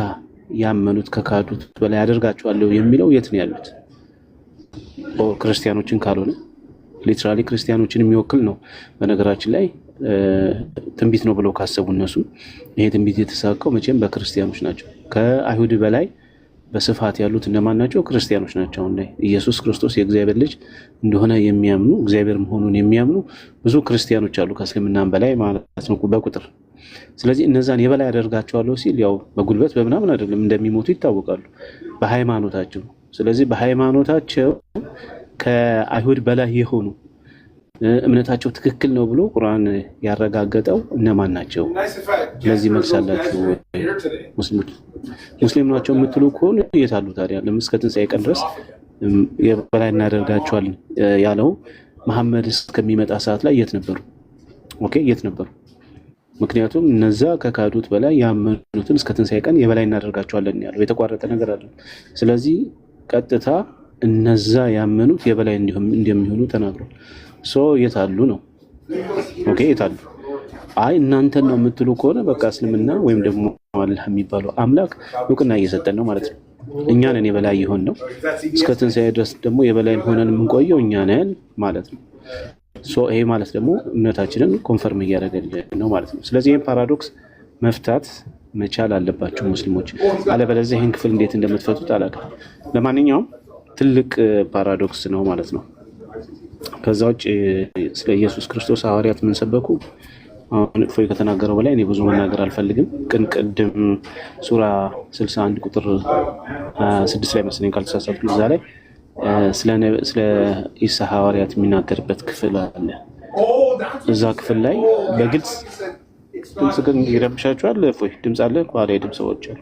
ያመኑት ከካዱት በላይ ያደርጋቸዋለሁ የሚለው የት ነው ያሉት? ክርስቲያኖችን ካልሆነ ሊትራሊ ክርስቲያኖችን የሚወክል ነው። በነገራችን ላይ ትንቢት ነው ብለው ካሰቡ እነሱ ይሄ ትንቢት የተሳካው መቼም በክርስቲያኖች ናቸው። ከአይሁድ በላይ በስፋት ያሉት እነማን ናቸው? ክርስቲያኖች ናቸው። አሁን ላይ ኢየሱስ ክርስቶስ የእግዚአብሔር ልጅ እንደሆነ የሚያምኑ እግዚአብሔር መሆኑን የሚያምኑ ብዙ ክርስቲያኖች አሉ፣ ከእስልምናም በላይ ማለት ነው በቁጥር። ስለዚህ እነዛን የበላይ ያደርጋቸዋለሁ ሲል ያው በጉልበት በምናምን አይደለም፣ እንደሚሞቱ ይታወቃሉ በሃይማኖታቸው። ስለዚህ በሃይማኖታቸው ከአይሁድ በላይ የሆኑ እምነታቸው ትክክል ነው ብሎ ቁርአን ያረጋገጠው እነማን ናቸው? ለዚህ መልስ አላችሁ? ሙስሊም ናቸው የምትሉ ከሆነ የት አሉ ታዲያ? እስከ ትንሣኤ ቀን ድረስ የበላይ እናደርጋቸዋለን ያለው መሐመድ እስከሚመጣ ሰዓት ላይ የት ነበሩ? ኦኬ የት ነበሩ? ምክንያቱም እነዛ ከካዱት በላይ ያመኑትን እስከ ትንሣኤ ቀን የበላይ እናደርጋቸዋለን ያለው የተቋረጠ ነገር አለ። ስለዚህ ቀጥታ እነዛ ያመኑት የበላይ እንደሚሆኑ ተናግሯል። የት አሉ ነው? ኦኬ የት አሉ? አይ እናንተን ነው የምትሉ ከሆነ በቃ እስልምና ወይም ደግሞ አላህ የሚባለው አምላክ እውቅና እየሰጠን ነው ማለት ነው። እኛ ነን የበላይ ይሆን ነው። እስከ ትንሣኤ ድረስ ደግሞ የበላይ ሆነን የምንቆየው እኛ ነን ማለት ነው። ይሄ ማለት ደግሞ እምነታችንን ኮንፈርም እያደረገልን ነው ማለት ነው። ስለዚህ ይህን ፓራዶክስ መፍታት መቻል አለባቸው ሙስሊሞች። አለበለዚያ ይህን ክፍል እንዴት እንደምትፈቱት አላውቅም። ለማንኛውም ትልቅ ፓራዶክስ ነው ማለት ነው። ከዛ ውጭ ስለ ኢየሱስ ክርስቶስ ሐዋርያት ምን ሰበኩ? አሁን እፎይ ከተናገረው በላይ እኔ ብዙ መናገር አልፈልግም። ቅድም ሱራ 61 ቁጥር 6 ላይ መሰለኝ ካልተሳሳትኩ እዛ ላይ ስለ ኢሳ ሐዋርያት የሚናገርበት ክፍል አለ። እዛ ክፍል ላይ በግልጽ ድምፅ ግን ይረብሻቸዋል። እፎይ ድምፅ አለ ኋላ የድምፅ ሰዎች አሉ።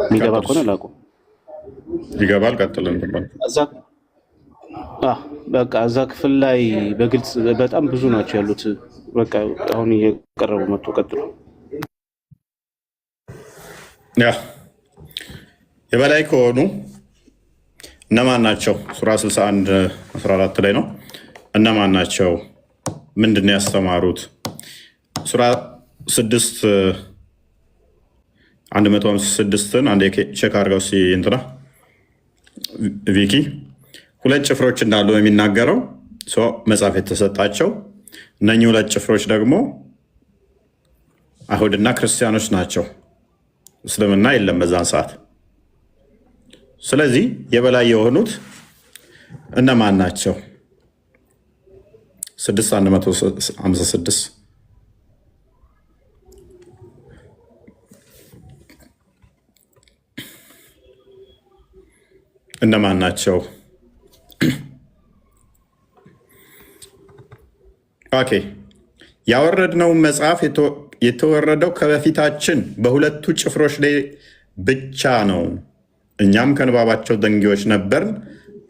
የሚገባ ከሆነ ላቁም። ይገባል። ቀጥለን በቃ እዛ ክፍል ላይ በግልጽ በጣም ብዙ ናቸው ያሉት። በቃ አሁን እየቀረቡ መጥቶ ቀጥሎ የበላይ ከሆኑ እነማን ናቸው? ሱራ 61 14 ላይ ነው። እነማን ናቸው? ምንድን ነው ያስተማሩት? ሱራ 6 156ን አንዴ ቼክ አድርገው እንትና ቪኪ ሁለት ጭፍሮች እንዳሉ ነው የሚናገረው። መጽሐፍ የተሰጣቸው እነኚህ ሁለት ጭፍሮች ደግሞ አይሁድና ክርስቲያኖች ናቸው። እስልምና የለም በዛን ሰዓት። ስለዚህ የበላይ የሆኑት እነማን ናቸው? 6156 እነማን ናቸው? ኦኬ ያወረድነው መጽሐፍ የተወረደው ከበፊታችን በሁለቱ ጭፍሮች ላይ ብቻ ነው፣ እኛም ከንባባቸው ደንጊዎች ነበርን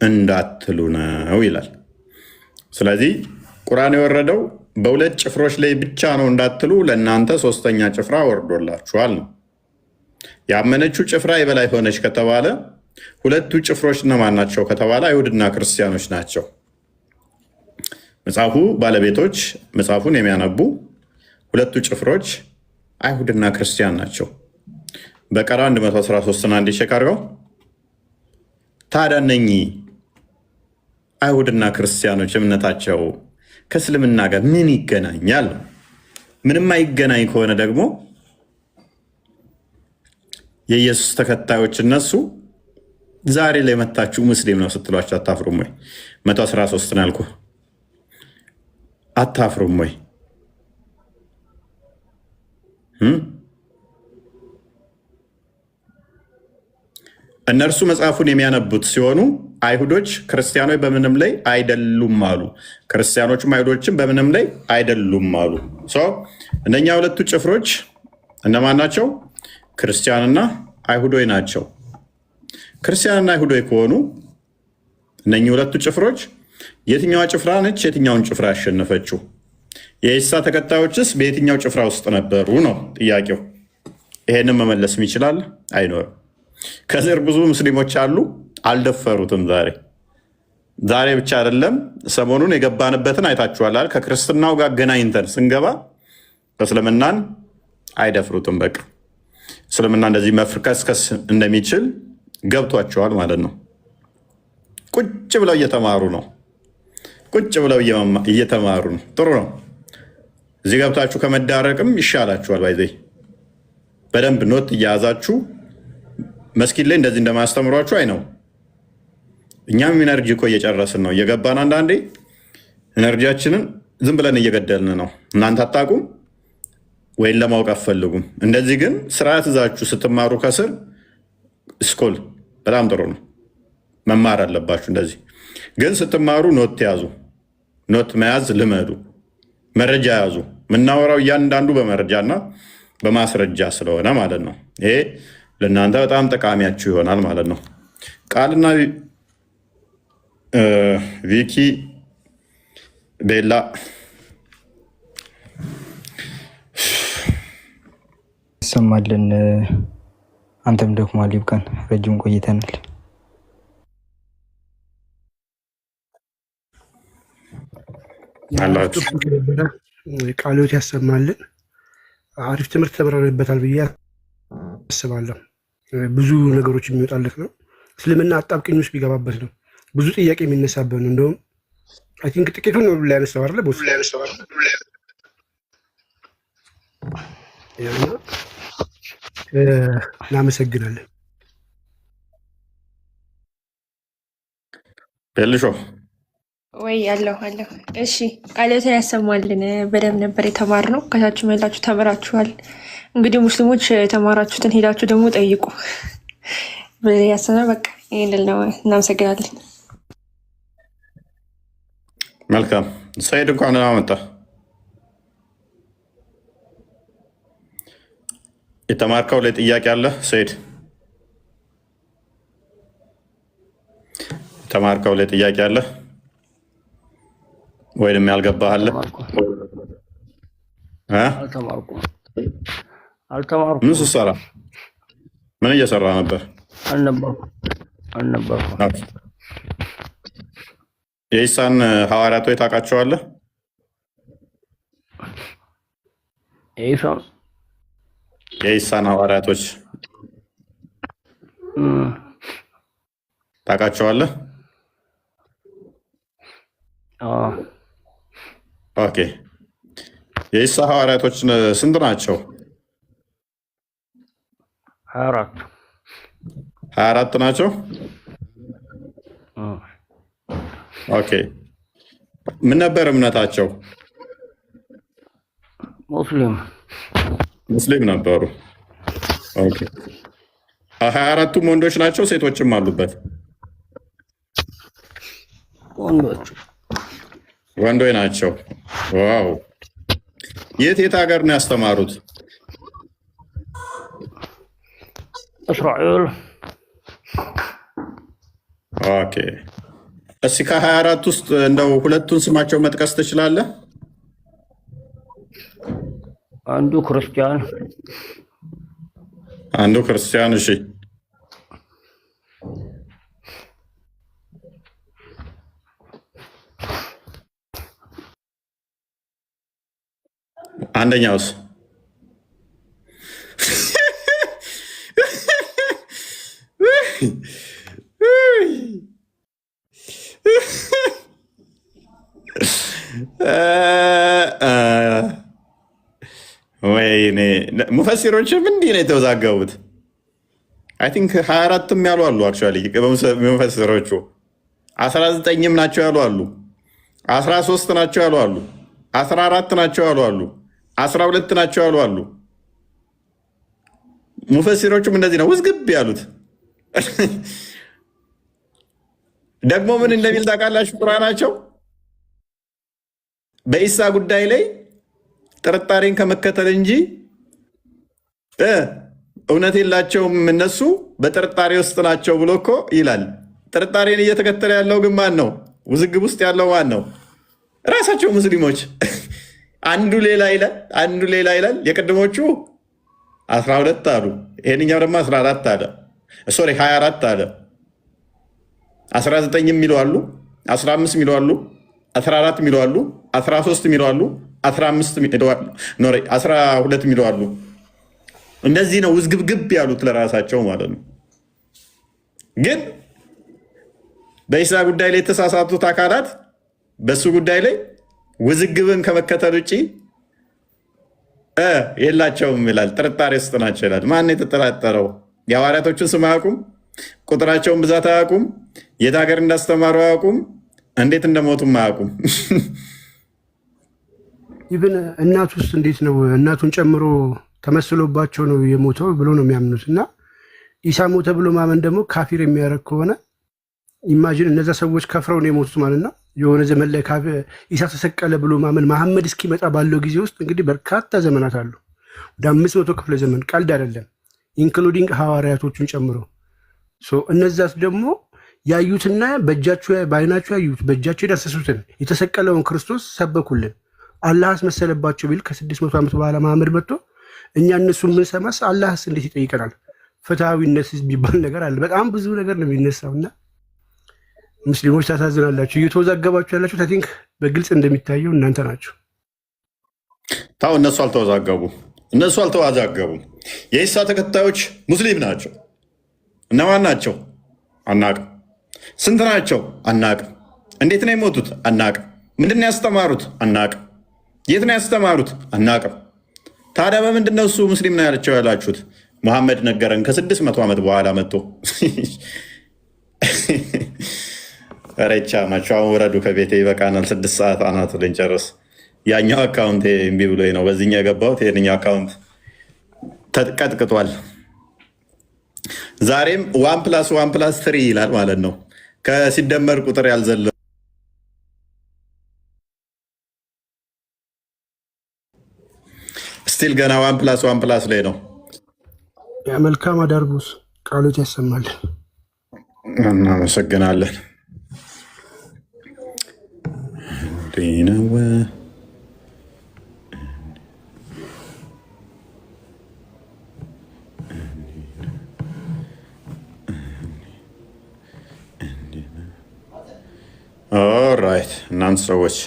እንዳትሉ ነው ይላል። ስለዚህ ቁርአን የወረደው በሁለት ጭፍሮች ላይ ብቻ ነው እንዳትሉ ለእናንተ ሶስተኛ ጭፍራ ወርዶላችኋል ነው። ያመነችው ጭፍራ የበላይ ሆነች ከተባለ ሁለቱ ጭፍሮች እነማን ናቸው ከተባለ አይሁድና ክርስቲያኖች ናቸው። መጽሐፉ ባለቤቶች መጽሐፉን የሚያነቡ ሁለቱ ጭፍሮች አይሁድና ክርስቲያን ናቸው። በቀራ 113 አንድ ቼክ አድርገው። ታዲያ እነኚህ አይሁድና ክርስቲያኖች እምነታቸው ከእስልምና ጋር ምን ይገናኛል? ምንም አይገናኝ ከሆነ ደግሞ የኢየሱስ ተከታዮች እነሱ ዛሬ ላይ መታችሁ ሙስሊም ነው ስትሏቸው አታፍሩም ወይ? 113 ነው ያልኩህ። አታፍሩም ወይ? እነርሱ መጽሐፉን የሚያነቡት ሲሆኑ አይሁዶች ክርስቲያኖች በምንም ላይ አይደሉም አሉ። ክርስቲያኖችም አይሁዶችም በምንም ላይ አይደሉም አሉ። እነኛ ሁለቱ ጭፍሮች እነማን ናቸው? ክርስቲያንና አይሁዶች ናቸው። ክርስቲያንና አይሁዶች ከሆኑ እነኚህ ሁለቱ ጭፍሮች የትኛዋ ጭፍራ ነች የትኛውን ጭፍራ ያሸነፈችው? የኢሳ ተከታዮችስ በየትኛው ጭፍራ ውስጥ ነበሩ ነው ጥያቄው። ይሄንን መመለስ ይችላል? አይኖርም። ከስር ብዙ ሙስሊሞች አሉ፣ አልደፈሩትም። ዛሬ ብቻ አይደለም፣ ሰሞኑን የገባንበትን አይታችኋል። ከክርስትናው ጋር ገናኝተን ስንገባ እስልምናን አይደፍሩትም። በቃ እስልምና እንደዚህ መፍርከስከስ እንደሚችል ገብቷቸዋል ማለት ነው። ቁጭ ብለው እየተማሩ ነው። ቁጭ ብለው እየተማሩ ነው። ጥሩ ነው። እዚህ ገብታችሁ ከመዳረቅም ይሻላችኋል። ባይዘይ በደንብ ኖት እያያዛችሁ መስጊድ ላይ እንደዚህ እንደማያስተምሯችሁ አይ ነው። እኛም ኢነርጂ እኮ እየጨረስን ነው። እየገባን አንዳንዴ ኢነርጂያችንን ዝም ብለን እየገደልን ነው። እናንተ አታውቁም ወይም ለማወቅ አትፈልጉም። እንደዚህ ግን ስርዓት ይዛችሁ ስትማሩ ከስር ስኮል በጣም ጥሩ ነው። መማር አለባችሁ። እንደዚህ ግን ስትማሩ ኖት ያዙ። ኖት መያዝ ልመዱ። መረጃ ያዙ። የምናወራው እያንዳንዱ በመረጃና በማስረጃ ስለሆነ ማለት ነው። ይሄ ለእናንተ በጣም ጠቃሚያችሁ ይሆናል ማለት ነው። ቃልና ቪኪ ቤላ ያሰማልን። አንተም ደክሟል፣ ይብቃን። ረጅም ቆይተናል። ቃሎት ያሰማልን። አሪፍ ትምህርት ተምረንበታል ብዬ አስባለሁ። ብዙ ነገሮች የሚወጣለት ነው። እስልምና አጣብቂኝ ውስጥ ቢገባበት ነው ብዙ ጥያቄ የሚነሳበት ነው። እንደውም አይ ቲንክ ጥቂቱን ነው ላይ ያነሳው አይደለ? ቦስ እናመሰግናለን። በልሾ ወይ አለሁ። እሺ ቃሎትን ያሰማልን። በደንብ ነበር የተማርነው። ከታች መላችሁ ተምራችኋል። እንግዲህ ሙስሊሞች የተማራችሁትን ሄዳችሁ ደግሞ ጠይቁ። ያሰና በቃ ይሄን ነው። እናመሰግናለን። መልካም ሰይድ እንኳን አመጣ። የተማርከው ላይ ጥያቄ አለ ሰይድ? የተማርከው ላይ ጥያቄ አለ ወይንም ያልገባህ አለ? አልተማርኩም። ምን ስትሰራ ምን እየሰራ ነበር? አልነበርኩም። የኢሳን ሐዋርያቶች ታውቃቸዋለህ? የኢሳን ሐዋርያቶች ታውቃቸዋለህ? ኦኬ። የኢሳ ሐዋርያቶች ስንት ናቸው? 24 ናቸው። ኦኬ። ምን ነበር እምነታቸው? ሙስሊም ነበሩ። ኦኬ። 24ቱም ወንዶች ናቸው? ሴቶችም አሉበት? ወንዶች ናቸው። ዋው። የት ሀገር ነው ያስተማሩት? እስራኤል። ኦኬ። እስኪ ከ24 ውስጥ እንደው ሁለቱን ስማቸው መጥቀስ ትችላለህ? አንዱ ክርስቲያን። እሺ። አንደኛውስ? ወይኔ ሙፈሲሮችም እንዲህ ነው የተወዛገቡት። አይ ቲንክ 24ም ያሉ አሉ። አክቹዋሊ ሙፈሲሮቹ 19ም ናቸው ያሉ አሉ። 13 ናቸው ያሉ አሉ። 14 ናቸው ያሉ አሉ። 12 ናቸው ያሉ አሉ። ሙፈሲሮቹም እንደዚህ ነው ውዝግብ ያሉት። ደግሞ ምን እንደሚል ታውቃላችሁ? ቁርአናቸው በኢሳ ጉዳይ ላይ ጥርጣሬን ከመከተል እንጂ እውነት የላቸውም፣ እነሱ በጥርጣሬ ውስጥ ናቸው ብሎ እኮ ይላል። ጥርጣሬን እየተከተለ ያለው ግን ማን ነው? ውዝግብ ውስጥ ያለው ማን ነው? ራሳቸው ሙስሊሞች። አንዱ ሌላ ይላል። የቅድሞቹ 12 አሉ፣ ይሄንኛው ደግሞ 14 አለ። ሶሪ 24 አለ። 19 የሚሉ አሉ፣ 15 የሚሉ አሉ፣ 14 የሚሉ አሉ፣ 13 የሚሉ አሉ፣ 12 የሚሉ አሉ። እንደዚህ ነው ውዝግብግብ ያሉት ለራሳቸው ማለት ነው። ግን በኢሳ ጉዳይ ላይ የተሳሳቱት አካላት በሱ ጉዳይ ላይ ውዝግብን ከመከተል ውጭ የላቸውም ይላል። ጥርጣሬ ውስጥ ናቸው ይላል። ማን የተጠራጠረው? የሐዋርያቶችን ስም አያውቁም፣ ቁጥራቸውን ብዛት አያውቁም፣ የት ሀገር እንዳስተማሩ አያውቁም፣ እንዴት እንደሞቱም አያውቁም። ኢቭን እናት ውስጥ እንዴት ነው እናቱን ጨምሮ ተመስሎባቸው ነው የሞተው ብሎ ነው የሚያምኑት። እና ኢሳ ሞተ ብሎ ማመን ደግሞ ካፊር የሚያደርግ ከሆነ ኢማጂን እነዛ ሰዎች ከፍረው ነው የሞቱት ማለት ነው። የሆነ ዘመን ላይ ኢሳ ተሰቀለ ብሎ ማመን መሐመድ እስኪመጣ ባለው ጊዜ ውስጥ እንግዲህ በርካታ ዘመናት አሉ። ወደ 500 ክፍለ ዘመን ቀልድ አይደለም፣ ኢንክሉዲንግ ሐዋርያቶቹን ጨምሮ። እነዛስ ደግሞ ያዩትና በአይናቸው ያዩት በእጃቸው የዳሰሱትን የተሰቀለውን ክርስቶስ ሰበኩልን። አላህ አስመሰለባቸው ቢል ከ600 ዓመት በኋላ መሐመድ መጥቶ እኛ እነሱን የምንሰማስ አላህስ እንዴት ይጠይቀናል? ፍትሐዊነት የሚባል ነገር አለ። በጣም ብዙ ነገር ነው የሚነሳው እና ሙስሊሞች ታሳዝናላችሁ። እየተወዛገባችሁ ያላችሁ ቲንክ በግልጽ እንደሚታየው እናንተ ናቸው። ታው እነሱ አልተዋዛገቡም። የኢሳ ተከታዮች ሙስሊም ናቸው። እነማን ናቸው? አናቅም። ስንት ናቸው? አናቅም። እንዴት ነው የሞቱት? አናቅም። ምንድን ነው ያስተማሩት? አናቅም። የት ነው ያስተማሩት? አናቅም። ታዲያ በምንድን ነው እሱ ሙስሊም ነው ያላቸው ያላችሁት? መሐመድ ነገረን ከ600 ዓመት በኋላ መጥቶ ረቻ ማቻው ወረዱ ከቤቴ ይበቃናል። 6 ሰዓት አናቱ ልንጨርስ። ያኛው አካውንት እምቢ ብሎኝ ነው በዚህኛው የገባሁት። ይሄንኛው አካውንት ተቀጥቅጧል። ዛሬም 1+1+3 ይላል ማለት ነው። ከሲደመር ቁጥር ያልዘለ ስቲል ገና 1+1+ ላይ ነው። መልካም አዳርጉስ ቃሎት ያሰማል። እናመሰግናለን። ነው ኦራይት እናንተ ሰዎች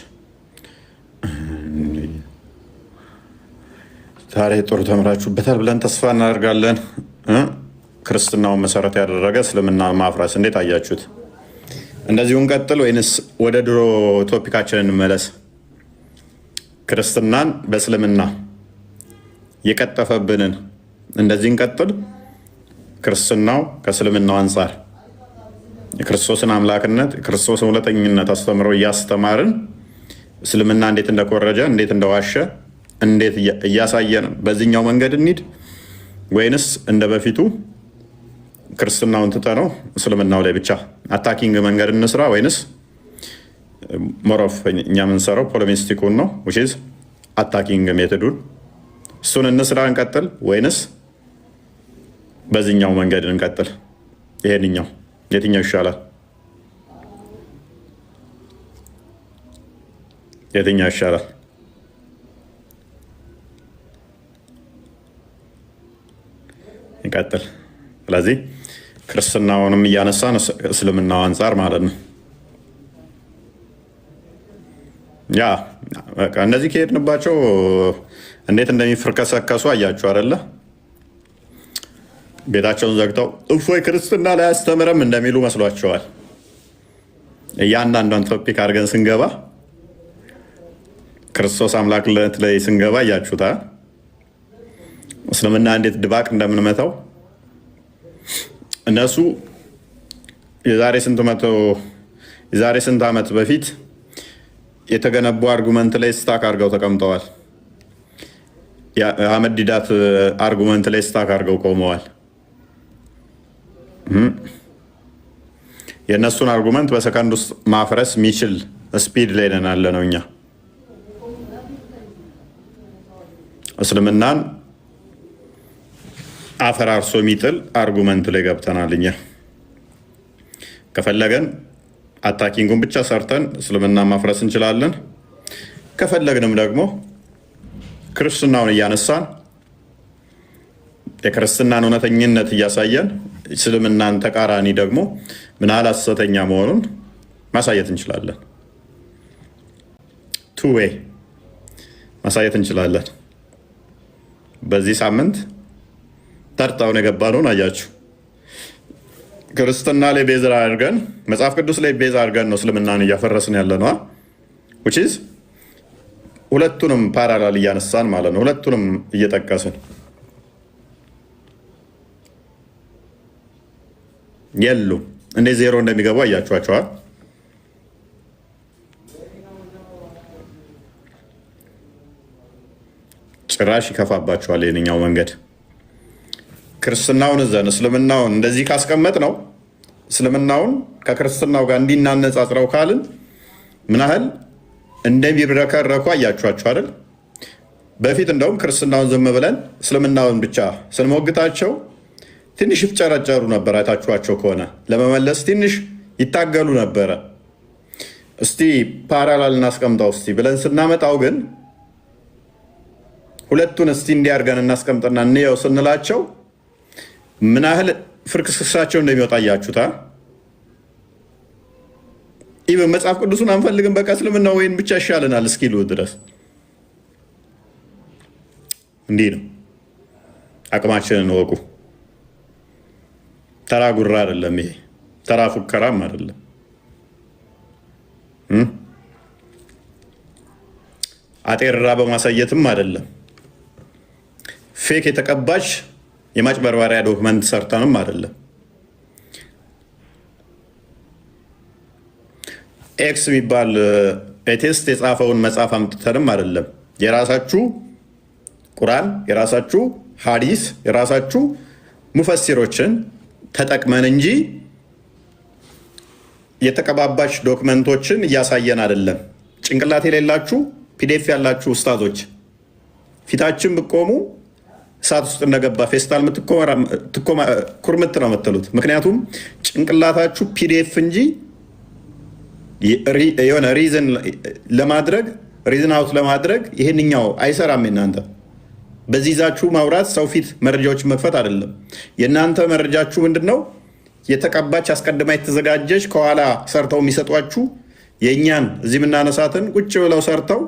ዛሬ ጥሩ ተምራችሁበታል ብለን ተስፋ እናደርጋለን። ክርስትናውን መሰረት ያደረገ እስልምና ማፍረስ እንዴት አያችሁት? እንደዚሁን ቀጥል ወይንስ ወደ ድሮ ቶፒካችንን እንመለስ? ክርስትናን በእስልምና የቀጠፈብንን እንደዚህ እንቀጥል? ክርስትናው ከእስልምናው አንጻር የክርስቶስን አምላክነት የክርስቶስን ሁለተኝነት አስተምሮ እያስተማርን እስልምና እንዴት እንደኮረጀ እንዴት እንደዋሸ እንዴት እያሳየን በዚህኛው መንገድ እንሂድ? ወይንስ እንደ በፊቱ ክርስትናውን ትተነው እስልምናው ላይ ብቻ አታኪንግ መንገድ እንስራ? ወይንስ ሞሮፍ እኛ የምንሰራው ፖለሚስቲኩን ነው ዊችዝ አታኪንግ ሜቶዱን እሱን እንስራ እንቀጥል? ወይንስ በዚህኛው መንገድ እንቀጥል? ይሄንኛው የትኛው ይሻላል? የትኛው ይሻላል? ይቀጥል። ስለዚህ ክርስትናውንም እያነሳን እስልምናው አንጻር ማለት ነው። ያ በቃ እነዚህ ከሄድንባቸው እንዴት እንደሚፈርከሰከሱ አያችሁ አይደለ? ቤታቸውን ዘግተው እፎይ ክርስትና ላይ አስተምረም እንደሚሉ መስሏቸዋል። እያንዳንዷን ቶፒክ አድርገን ስንገባ ክርስቶስ አምላክነት ላይ ስንገባ እያችሁታ እስልምና እንዴት ድባቅ እንደምንመታው እነሱ የዛሬ ስንት ዓመት በፊት የተገነቡ አርጉመንት ላይ ስታክ አድርገው ተቀምጠዋል። የአህመድ ዲዳት አርጉመንት ላይ ስታክ አድርገው ቆመዋል። የእነሱን አርጉመንት በሰከንድ ውስጥ ማፍረስ የሚችል ስፒድ ላይ ነን ያለ ነው። እኛ እስልምናን አፈራርሶ የሚጥል አርጉመንት ላይ ገብተናል። እኛ ከፈለገን አታኪንጉን ብቻ ሰርተን እስልምና ማፍረስ እንችላለን። ከፈለግንም ደግሞ ክርስትናውን እያነሳን የክርስትናን እውነተኝነት እያሳየን እስልምናን ተቃራኒ ደግሞ ምን ያህል ሐሰተኛ መሆኑን ማሳየት እንችላለን። ቱ ዌይ ማሳየት እንችላለን። በዚህ ሳምንት ተርታውን የገባነውን አያችሁ። ክርስትና ላይ ቤዝ አድርገን መጽሐፍ ቅዱስ ላይ ቤዝ አድርገን ነው እስልምናን እያፈረስን ያለ ነው። which is ሁለቱንም ፓራላል እያነሳን ማለት ነው። ሁለቱንም እየጠቀስን የሉ እንደ ዜሮ እንደሚገቡ አያችኋቸዋል። ጭራሽ ይከፋባቸዋል የኛው መንገድ። ክርስትናውን እዘን እስልምናውን እንደዚህ ካስቀመጥ ነው እስልምናውን ከክርስትናው ጋር እንዲናነጻጽረው ካልን ምን ያህል እንደሚብረከረኩ አያችኋቸው አይደል? በፊት እንደውም ክርስትናውን ዝም ብለን እስልምናውን ብቻ ስንሞግታቸው ትንሽ ይፍጨረጨሩ ነበር። አይታችኋቸው ከሆነ ለመመለስ ትንሽ ይታገሉ ነበረ። እስቲ ፓራላል እናስቀምጠው እስቲ ብለን ስናመጣው ግን ሁለቱን እስቲ እንዲያርገን እናስቀምጥና እንየው ስንላቸው ምን ያህል ፍርክስክሳቸው እንደሚወጣ ያያችሁታ። ኢቨን መጽሐፍ ቅዱስን አንፈልግም በቃ እስልምና ወይን ብቻ ይሻለናል እስኪሉ ድረስ እንዲህ ነው። አቅማችንን ወቁ። ተራ ጉራ አይደለም ይሄ፣ ተራ ፉከራም አይደለም። አጤራ በማሳየትም አይደለም። ፌክ የተቀባች የማጭበርበሪያ ዶክመንት ሰርተንም አይደለም። ኤክስ የሚባል ኤቴስት የጻፈውን መጽሐፍ አምጥተንም አይደለም። የራሳችሁ ቁርአን፣ የራሳችሁ ሐዲስ፣ የራሳችሁ ሙፈሲሮችን ተጠቅመን እንጂ የተቀባባች ዶክመንቶችን እያሳየን አይደለም። ጭንቅላት የሌላችሁ ፒዲኤፍ ያላችሁ ኡስታዞች ፊታችን ብቆሙ እሳት ውስጥ እንደገባ ፌስታል ኩርምት ነው የምትሉት። ምክንያቱም ጭንቅላታችሁ ፒዲኤፍ እንጂ የሆነ ሪዝን ለማድረግ ሪዝን አውት ለማድረግ ይሄንኛው አይሰራም። እናንተ በዚህ ይዛችሁ ማውራት ሰው ፊት መረጃዎች መክፈት አይደለም። የእናንተ መረጃችሁ ምንድን ነው? የተቀባች አስቀድማ የተዘጋጀች ከኋላ ሰርተው የሚሰጧችሁ የእኛን እዚህ የምናነሳትን ቁጭ ብለው ሰርተው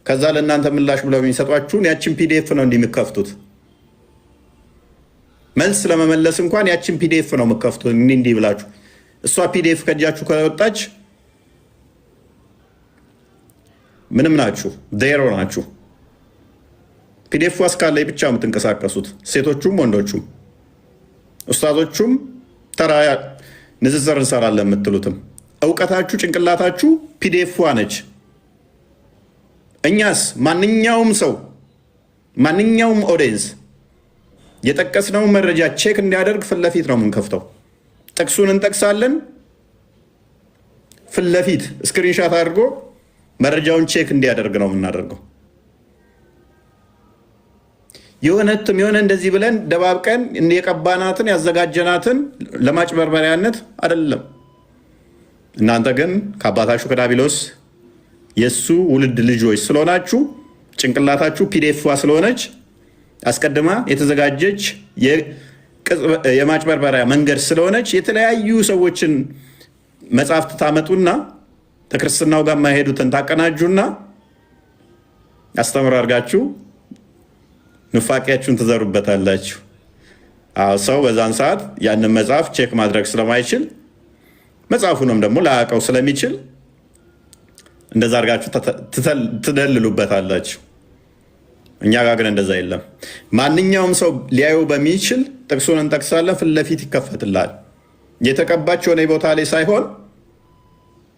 ከዛ ለእናንተ ምላሽ ብለው የሚሰጧችሁን ያችን ፒዲኤፍ ነው እንዲህ የሚከፍቱት። መልስ ለመመለስ እንኳን ያችን ፒዲኤፍ ነው የምከፍቱት እንዲህ ብላችሁ። እሷ ፒዲኤፍ ከእጃችሁ ከወጣች ምንም ናችሁ፣ ዜሮ ናችሁ። ፒዲኤፍ እስካለ ብቻ የምትንቀሳቀሱት ሴቶቹም ወንዶቹም ኡስታዞቹም ተራ ንዝዝር እንሰራለን የምትሉትም እውቀታችሁ ጭንቅላታችሁ ፒዲኤፍ ነች። እኛስ ማንኛውም ሰው ማንኛውም ኦዲየንስ የጠቀስነው መረጃ ቼክ እንዲያደርግ ፊት ለፊት ነው የምንከፍተው። ጥቅሱን እንጠቅሳለን፣ ፊት ለፊት ስክሪንሻት አድርጎ መረጃውን ቼክ እንዲያደርግ ነው የምናደርገው። የሆነ እንደዚህ ብለን ደባብቀን የቀባናትን ያዘጋጀናትን ለማጭበርበሪያነት አይደለም። እናንተ ግን ከአባታችሁ ከዳቢሎስ የእሱ ውልድ ልጆች ስለሆናችሁ ጭንቅላታችሁ ፒዲኤፍ ስለሆነች አስቀድማ የተዘጋጀች የማጭበርበሪያ መንገድ ስለሆነች የተለያዩ ሰዎችን መጽሐፍት ታመጡና ከክርስትናው ጋር ማይሄዱትን ታቀናጁና አስተምሮ አድርጋችሁ ንፋቂያችሁን ትዘሩበታላችሁ። ሰው በዛን ሰዓት ያንን መጽሐፍ ቼክ ማድረግ ስለማይችል መጽሐፉንም ደግሞ ላያውቀው ስለሚችል እንደዛ አድርጋችሁ ትደልሉበታላችሁ። እኛ ጋር ግን እንደዛ የለም። ማንኛውም ሰው ሊያዩ በሚችል ጥቅሱን እንጠቅሳለን፣ ፊት ለፊት ይከፈትላል። የተቀባች የሆነ ቦታ ላይ ሳይሆን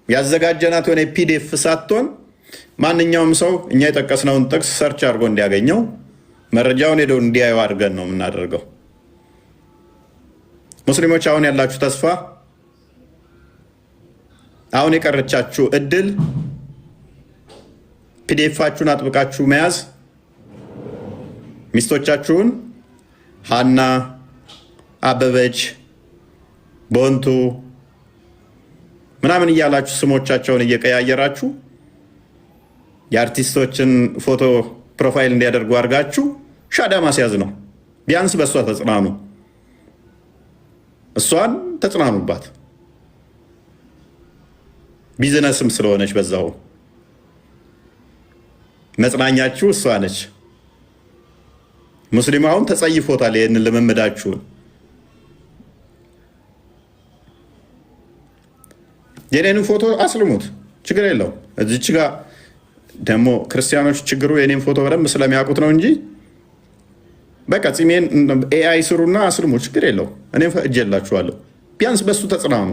ያዘጋጀናት የሆነ ፒዲኤፍ ሳትሆን ማንኛውም ሰው እኛ የጠቀስነውን ጥቅስ ሰርች አድርጎ እንዲያገኘው መረጃውን ሄደው እንዲያዩ አድርገን ነው የምናደርገው። ሙስሊሞች አሁን ያላችሁ ተስፋ፣ አሁን የቀረቻችሁ እድል ፒዲኤፋችሁን አጥብቃችሁ መያዝ፣ ሚስቶቻችሁን ሀና፣ አበበች፣ ቦንቱ ምናምን እያላችሁ ስሞቻቸውን እየቀያየራችሁ የአርቲስቶችን ፎቶ ፕሮፋይል እንዲያደርጉ አድርጋችሁ ሻዳ ማስያዝ ነው። ቢያንስ በእሷ ተጽናኑ፣ እሷን ተጽናኑባት። ቢዝነስም ስለሆነች በዛው መጽናኛችሁ እሷ ነች። ሙስሊማውን ተጸይፎታል ይህንን ልምምዳችሁን። የኔንም ፎቶ አስልሙት፣ ችግር የለው። እዚች ጋ ደግሞ ክርስቲያኖች ችግሩ የኔን ፎቶ በደንብ ስለሚያውቁት ነው እንጂ በቃ ጺሜን ኤአይ ስሩና አስልሙ፣ ችግር የለው። እኔም ፈእጄላችኋለሁ። ቢያንስ በሱ ተጽናኑ።